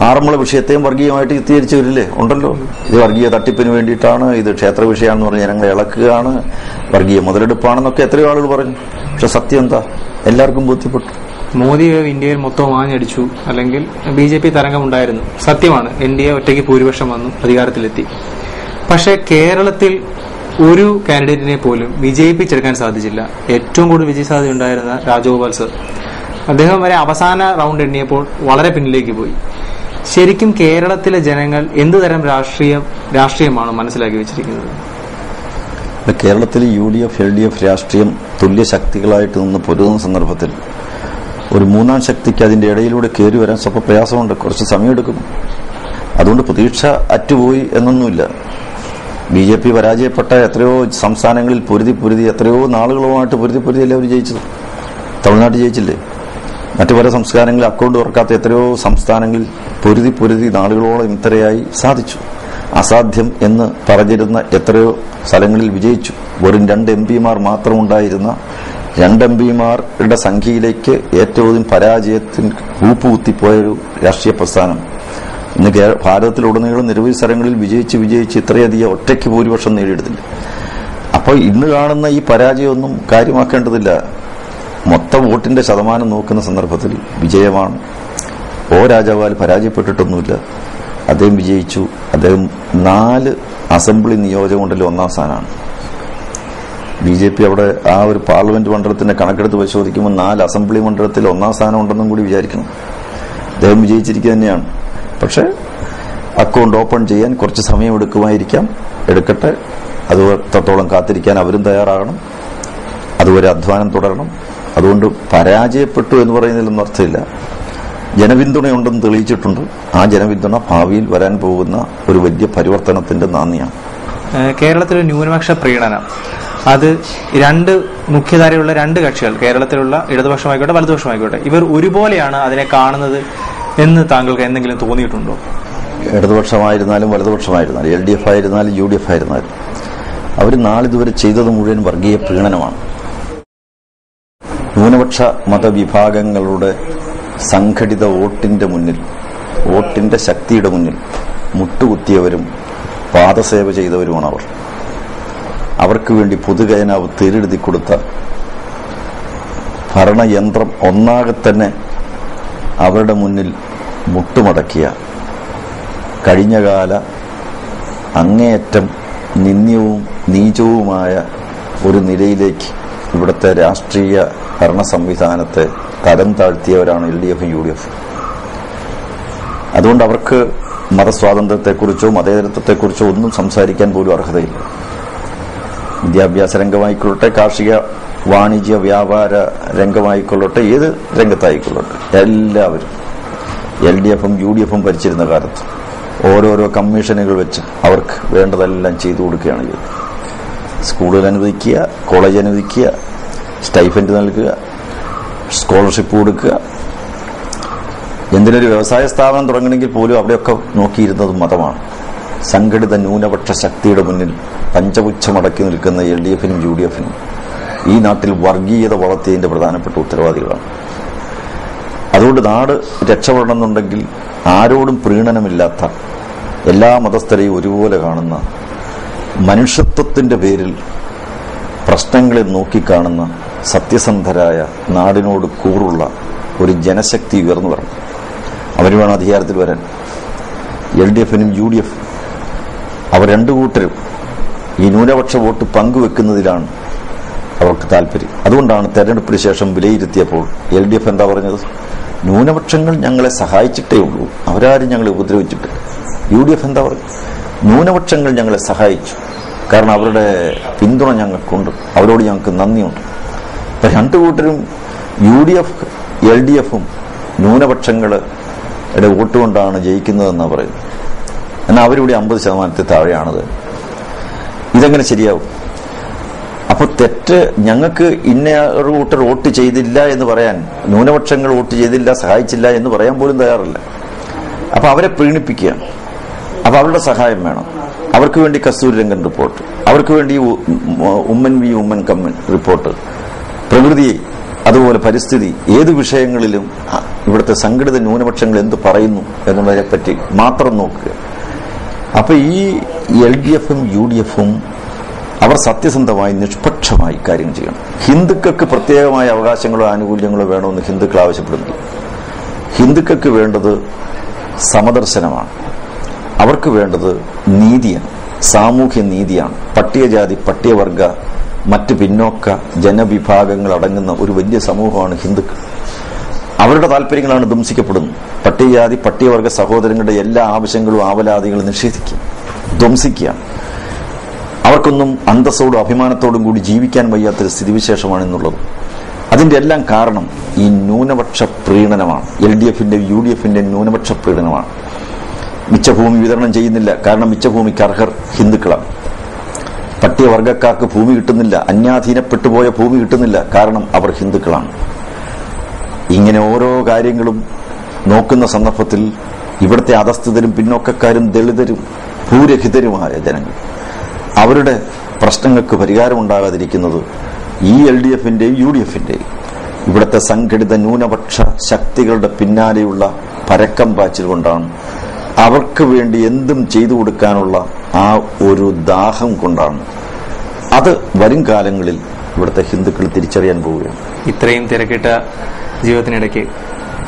ആറന്മുള വിഷയത്തെയും വർഗീയമായിട്ട് ചിത്രീകരിച്ചവരില്ലേ? ഉണ്ടല്ലോ. ഇത് വർഗീയ തട്ടിപ്പിന് വേണ്ടിയിട്ടാണ്, ഇത് ക്ഷേത്ര വിഷയമാണെന്ന് പറഞ്ഞ് ജനങ്ങളെ ഇളക്കുകയാണ്, വർഗീയ മുതലെടുപ്പാണെന്നൊക്കെ എത്രയോ ആളുകൾ പറഞ്ഞു. പക്ഷെ സത്യം എന്താ? എല്ലാവർക്കും ബോധ്യപ്പെട്ടു. മോദി ഇന്ത്യയിൽ മൊത്തം ആഞ്ഞടിച്ചു, അല്ലെങ്കിൽ BJP തരംഗമുണ്ടായിരുന്നു. സത്യമാണ്, NDA ഒറ്റയ്ക്ക് ഭൂരിപക്ഷം വന്നു, അധികാരത്തിലെത്തി. പക്ഷെ കേരളത്തിൽ ഒരു കാൻഡിഡേറ്റിനെ പോലും വിജയിപ്പിച്ചെടുക്കാൻ സാധിച്ചില്ല. ഏറ്റവും കൂടുതൽ വിജയസാധ്യത ഉണ്ടായിരുന്ന രാജഗോപാൽ സർ, അദ്ദേഹം വരെ അവസാന റൗണ്ട് എണ്ണിയപ്പോൾ വളരെ പിന്നിലേക്ക് പോയി. ശരിക്കും കേരളത്തിലെ ജനങ്ങൾ എന്തുതരം രാഷ്ട്രീയമാണ് മനസ്സിലാക്കി വെച്ചിരിക്കുന്നത്? കേരളത്തിൽ UDF LDF രാഷ്ട്രീയം തുല്യ ശക്തികളായിട്ട് നിന്ന് പൊരുതുന്ന സന്ദർഭത്തിൽ ഒരു മൂന്നാം ശക്തിക്ക് അതിന്റെ ഇടയിലൂടെ കയറി വരാൻ സ്വല്പ പ്രയാസമുണ്ട്, കുറച്ച് സമയമെടുക്കും. അതുകൊണ്ട് പ്രതീക്ഷ അറ്റുപോയി എന്നൊന്നുമില്ല. BJP പരാജയപ്പെട്ട എത്രയോ സംസ്ഥാനങ്ങളിൽ പൊരുതി എത്രയോ നാളുകളുമായിട്ട് പൊരുതിയല്ലേ അവർ ജയിച്ചത്. തമിഴ്നാട്ടിൽ ജയിച്ചില്ലേ? മറ്റു പല സംസ്കാരങ്ങളിൽ അക്കൗണ്ട് തുറക്കാത്ത എത്രയോ സംസ്ഥാനങ്ങളിൽ പൊരുതി നാളുകളോളം ഇത്രയായി സാധിച്ചു. അസാധ്യം എന്ന് പറഞ്ഞിരുന്ന എത്രയോ സ്ഥലങ്ങളിൽ വിജയിച്ചു. വെറും 2 MP മാത്രം ഉണ്ടായിരുന്ന 2 MP സംഖ്യയിലേക്ക് ഏറ്റവും പരാജയത്തിന് കൂപ്പുകുത്തിപ്പോയൊരു രാഷ്ട്രീയ പ്രസ്ഥാനം ഇന്ന് ഭാരതത്തിലുടനീളം നിരവധി സ്ഥലങ്ങളിൽ വിജയിച്ച് ഇത്രയധികം ഒറ്റയ്ക്ക് ഭൂരിപക്ഷം നേടിയെടുത്തില്ല. അപ്പോൾ ഇന്ന് കാണുന്ന ഈ പരാജയമൊന്നും കാര്യമാക്കേണ്ടതില്ല. മൊത്തം വോട്ടിന്റെ ശതമാനം നോക്കുന്ന സന്ദർഭത്തിൽ വിജയമാണ്. രാജഗോപാൽ പരാജയപ്പെട്ടിട്ടൊന്നുമില്ല, അദ്ദേഹം വിജയിച്ചു. അദ്ദേഹം 4 അസംബ്ലി നിയോജകമണ്ഡലം 1ാം സ്ഥാനമാണ്. BJP അവിടെ ആ ഒരു പാർലമെന്റ് മണ്ഡലത്തിന്റെ കണക്കെടുത്ത് പരിശോധിക്കുമ്പോൾ 4 അസംബ്ലി മണ്ഡലത്തിൽ 1ാം സ്ഥാനം ഉണ്ടെന്നും കൂടി വിചാരിക്കണം. അദ്ദേഹം വിജയിച്ചിരിക്കുക തന്നെയാണ്. പക്ഷെ അക്കൗണ്ട് ഓപ്പൺ ചെയ്യാൻ കുറച്ച് സമയം എടുക്കട്ടെ. അതുത്തോളം കാത്തിരിക്കാൻ അവരും തയ്യാറാകണം. അതുവരെ അധ്വാനം തുടരണം. അതുകൊണ്ട് പരാജയപ്പെട്ടു എന്ന് പറയുന്നതിലൊന്നും അർത്ഥമില്ല. ജനപിന്തുണയുണ്ടെന്ന് തെളിയിച്ചിട്ടുണ്ട്. ആ ജനപിന്തുണ ഭാവിയിൽ വരാൻ പോകുന്ന ഒരു വലിയ പരിവർത്തനത്തിന്റെ നാന്ദിയാണ്. കേരളത്തിലെ ന്യൂനപക്ഷ പ്രീണനം അത് 2 മുഖ്യധാരയുള്ള 2 കക്ഷികൾ, കേരളത്തിലുള്ള ഇടതുപക്ഷമായിക്കോട്ടെ വലതുപക്ഷമായിക്കോട്ടെ, ഇവർ ഒരുപോലെയാണ് അതിനെ കാണുന്നത് എന്ന് താങ്കൾക്ക് എന്തെങ്കിലും തോന്നിയിട്ടുണ്ടോ? ഇടതുപക്ഷമായിരുന്നാലും വലതുപക്ഷമായിരുന്നാലും LDF ആയിരുന്നാലും UDF ആയിരുന്നാലും അവർ നാളിതുവരെ ചെയ്തത് മുഴുവൻ വർഗീയ പ്രീണനമാണ്. ന്യൂനപക്ഷ മതവിഭാഗങ്ങളുടെ സംഘടിത വോട്ടിന്റെ മുന്നിൽ, വോട്ടിന്റെ ശക്തിയുടെ മുന്നിൽ മുട്ടുകുത്തിയവരും പാദസേവ ചെയ്തവരുമാണ് അവർ. അവർക്ക് വേണ്ടി പൊതുഖജനാവ് തീരെഴുതി കൊടുത്ത ഭരണയന്ത്രം ഒന്നാകെ തന്നെ അവരുടെ മുന്നിൽ മുട്ടുമടക്കിയ കഴിഞ്ഞകാല അങ്ങേയറ്റം നിന്ദ്യവും നീചവുമായ ഒരു നിലയിലേക്ക് ഇവിടുത്തെ രാഷ്ട്രീയ ഭരണ സംവിധാനത്തെ തരം താഴ്ത്തിയവരാണ് LDFും UDFും. അതുകൊണ്ട് അവർക്ക് മതസ്വാതന്ത്ര്യത്തെക്കുറിച്ചോ മതേതരത്വത്തെക്കുറിച്ചോ ഒന്നും സംസാരിക്കാൻ പോലും അർഹതയില്ല. വിദ്യാഭ്യാസ രംഗമായിക്കൊള്ളട്ടെ, കാർഷിക വാണിജ്യ വ്യാപാര രംഗമായിക്കൊള്ളട്ടെ, ഏത് രംഗത്തായിക്കൊള്ളട്ടെ, എല്ലാവരും LDFും UDFും ഭരിച്ചിരുന്ന കാലത്ത് ഓരോരോ കമ്മീഷനുകൾ വെച്ച് അവർക്ക് വേണ്ടതെല്ലാം ചെയ്തു കൊടുക്കുകയാണ് ചെയ്തത്. സ്കൂളുകൾ അനുവദിക്കുക, കോളേജ് അനുവദിക്കുക, സ്റ്റൈഫൻഡ് നൽകുക, സ്കോളർഷിപ്പ് കൊടുക്കുക. എന്തിനൊരു വ്യവസായ സ്ഥാപനം തുടങ്ങണമെങ്കിൽ പോലും അവിടെയൊക്കെ നോക്കിയിരുന്നത് മതമാണ്. സംഘടിത ന്യൂനപക്ഷ ശക്തിയുടെ മുന്നിൽ പഞ്ചപുച്ഛമടക്കി നിൽക്കുന്ന LDFനും UDFനും ഈ നാട്ടിൽ വർഗീയത വളർത്തിയതിന്റെ പ്രധാനപ്പെട്ട ഉത്തരവാദികളാണ്. അതുകൊണ്ട് നാട് രക്ഷപ്പെടണമെന്നുണ്ടെങ്കിൽ ആരോടും പ്രീണനമില്ലാത്ത, എല്ലാ മതസ്ഥരെയും ഒരുപോലെ കാണുന്ന, മനുഷ്യത്വത്തിന്റെ പേരിൽ പ്രശ്നങ്ങളെ നോക്കിക്കാണുന്ന സത്യസന്ധരായ, നാടിനോട് കൂറുള്ള ഒരു ജനശക്തി ഉയർന്നു വരണം. അവർ വേണം അധികാരത്തിൽ വരാൻ. LDFനും UDF അവർ രണ്ടു കൂട്ടരും ഈ ന്യൂനപക്ഷ വോട്ട് പങ്കുവെക്കുന്നതിലാണ് അവർക്ക് താല്പര്യം. അതുകൊണ്ടാണ് തെരഞ്ഞെടുപ്പിന് ശേഷം വിലയിരുത്തിയപ്പോൾ LDF എന്താ പറഞ്ഞത്? ന്യൂനപക്ഷങ്ങൾ ഞങ്ങളെ സഹായിച്ചിട്ടേ ഉള്ളൂ, അവരാരും ഞങ്ങളെ ഉപദ്രവിച്ചിട്ടില്ല. UDF എന്താ പറഞ്ഞു? ന്യൂനപക്ഷങ്ങൾ ഞങ്ങളെ സഹായിച്ചു, കാരണം അവരുടെ പിന്തുണ ഞങ്ങൾക്കുണ്ട്, അവരോട് ഞങ്ങൾക്ക് നന്ദിയുണ്ട്. അപ്പൊ രണ്ടു കൂട്ടരും UDF LDFും ന്യൂനപക്ഷങ്ങളുടെ വോട്ട് കൊണ്ടാണ് ജയിക്കുന്നതെന്നാണ് പറയുന്നത്. എന്നാൽ അവരിവിടെ 50% താഴെയാണത്. ഇതെങ്ങനെ ശരിയാവും? അപ്പൊ തെറ്റ് ഞങ്ങൾക്ക് ഇന്ന ഒരു കൂട്ടർ വോട്ട് ചെയ്തില്ല എന്ന് പറയാൻ, ന്യൂനപക്ഷങ്ങൾ വോട്ട് ചെയ്തില്ല, സഹായിച്ചില്ല എന്ന് പറയാൻ പോലും തയ്യാറില്ല. അപ്പൊ അവരെ പ്രീണിപ്പിക്കുകയാണ്. അപ്പൊ അവരുടെ സഹായം വേണം. അവർക്ക് വേണ്ടി കസ്തൂരി രംഗൻ റിപ്പോർട്ട്, അവർക്ക് വേണ്ടി ഉമ്മൻ വി ഉമ്മൻ കമ്മൻ റിപ്പോർട്ട്, പ്രകൃതി, അതുപോലെ പരിസ്ഥിതി, ഏത് വിഷയങ്ങളിലും ഇവിടുത്തെ സംഘടിത ന്യൂനപക്ഷങ്ങൾ എന്ത് പറയുന്നു എന്നുള്ളതിനെ പറ്റി മാത്രം നോക്കുക. അപ്പൊ ഈ LDFും UDFും അവർ സത്യസന്ധമായി നിഷ്പക്ഷമായി കാര്യങ്ങൾ ചെയ്യണം. ഹിന്ദുക്കൾക്ക് പ്രത്യേകമായ അവകാശങ്ങളോ ആനുകൂല്യങ്ങളോ വേണമെന്ന് ഹിന്ദുക്കൾ ആവശ്യപ്പെടുന്നില്ല. ഹിന്ദുക്കൾക്ക് വേണ്ടത് സമദർശനമാണ്. അവർക്ക് വേണ്ടത് നീതിയാണ്, സാമൂഹ്യ നീതിയാണ്. പട്ടികജാതി, പട്ടികവർഗ, മറ്റ് പിന്നോക്ക ജനവിഭാഗങ്ങൾ അടങ്ങുന്ന ഒരു വലിയ സമൂഹമാണ് ഹിന്ദുക്കൾ. അവരുടെ താല്പര്യങ്ങളാണ് ധ്വംസിക്കപ്പെടുന്നത്. പട്ടികജാതി, പട്ടികവർഗ സഹോദരങ്ങളുടെ എല്ലാ ആവശ്യങ്ങളും ആവലാതികളും നിഷേധിക്കുക, ധ്വംസിക്കുക. അവർക്കൊന്നും അന്തസ്സോടും അഭിമാനത്തോടും കൂടി ജീവിക്കാൻ വയ്യാത്തൊരു സ്ഥിതിവിശേഷമാണെന്നുള്ളത്. അതിന്റെ എല്ലാം കാരണം ഈ ന്യൂനപക്ഷ പ്രീണനമാണ്. LDFന്റെ UDFന്റെ ന്യൂനപക്ഷ പ്രീണനമാണ്. മിച്ചഭൂമി വിതരണം ചെയ്യുന്നില്ല, കാരണം മിച്ചഭൂമിക്ക് അർഹർ ഹിന്ദുക്കളാണ്. പട്ടികവർഗക്കാർക്ക് ഭൂമി കിട്ടുന്നില്ല, അന്യാധീനപ്പെട്ടുപോയ ഭൂമി കിട്ടുന്നില്ല, കാരണം അവർ ഹിന്ദുക്കളാണ്. ഇങ്ങനെ ഓരോ കാര്യങ്ങളും നോക്കുന്ന സന്ദർഭത്തിൽ ഇവിടുത്തെ അധസ്ഥിതരും പിന്നോക്കക്കാരും ദളിതരും ഭൂരഹിതരുമായ ജനങ്ങൾ, അവരുടെ പ്രശ്നങ്ങൾക്ക് പരിഹാരമുണ്ടാകാതിരിക്കുന്നത് ഈ LDFന്റെയും UDFന്റെയും ഇവിടുത്തെ സംഘടിത ന്യൂനപക്ഷ ശക്തികളുടെ പിന്നാലെയുള്ള പരക്കം പാച്ചിൽ കൊണ്ടാണ്. അവർക്ക് വേണ്ടി എന്തും ചെയ്തു കൊടുക്കാനുള്ള ആ ഒരു ദാഹം കൊണ്ടാണ്. അത് വരും കാലങ്ങളിൽ ഇവിടുത്തെ ഹിന്ദുക്കൾ തിരിച്ചറിയാൻ പോവുകയാണ്. ഇത്രയും തിരക്കിട്ട ജീവിതത്തിനിടയ്ക്ക്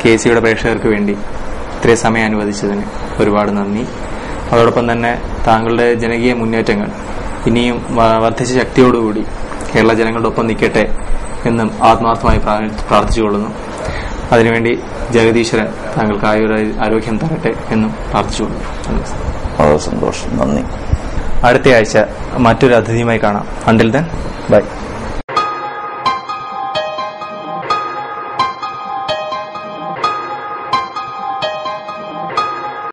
KCയുടെ പ്രേക്ഷകർക്ക് വേണ്ടി ഇത്രയും സമയം അനുവദിച്ചതിന് ഒരുപാട് നന്ദി. അതോടൊപ്പം തന്നെ താങ്കളുടെ ജനകീയ മുന്നേറ്റങ്ങൾ ഇനിയും വർദ്ധിച്ച ശക്തിയോടുകൂടി കേരള ജനങ്ങളുടെ ഒപ്പം നിൽക്കട്ടെ എന്നും ആത്മാർത്ഥമായി പ്രാർത്ഥിച്ചുകൊള്ളുന്നു. അതിനുവേണ്ടി ജഗദീശ്വരൻ താങ്കൾക്ക് ആരോഗ്യം തരട്ടെ എന്നും പ്രാർത്ഥിച്ചുകൊള്ളുന്നു. വളരെ സന്തോഷം, നന്ദി. അടുത്ത ആഴ്ച മറ്റൊരു അതിഥിയുമായി കാണാം. Until then bye.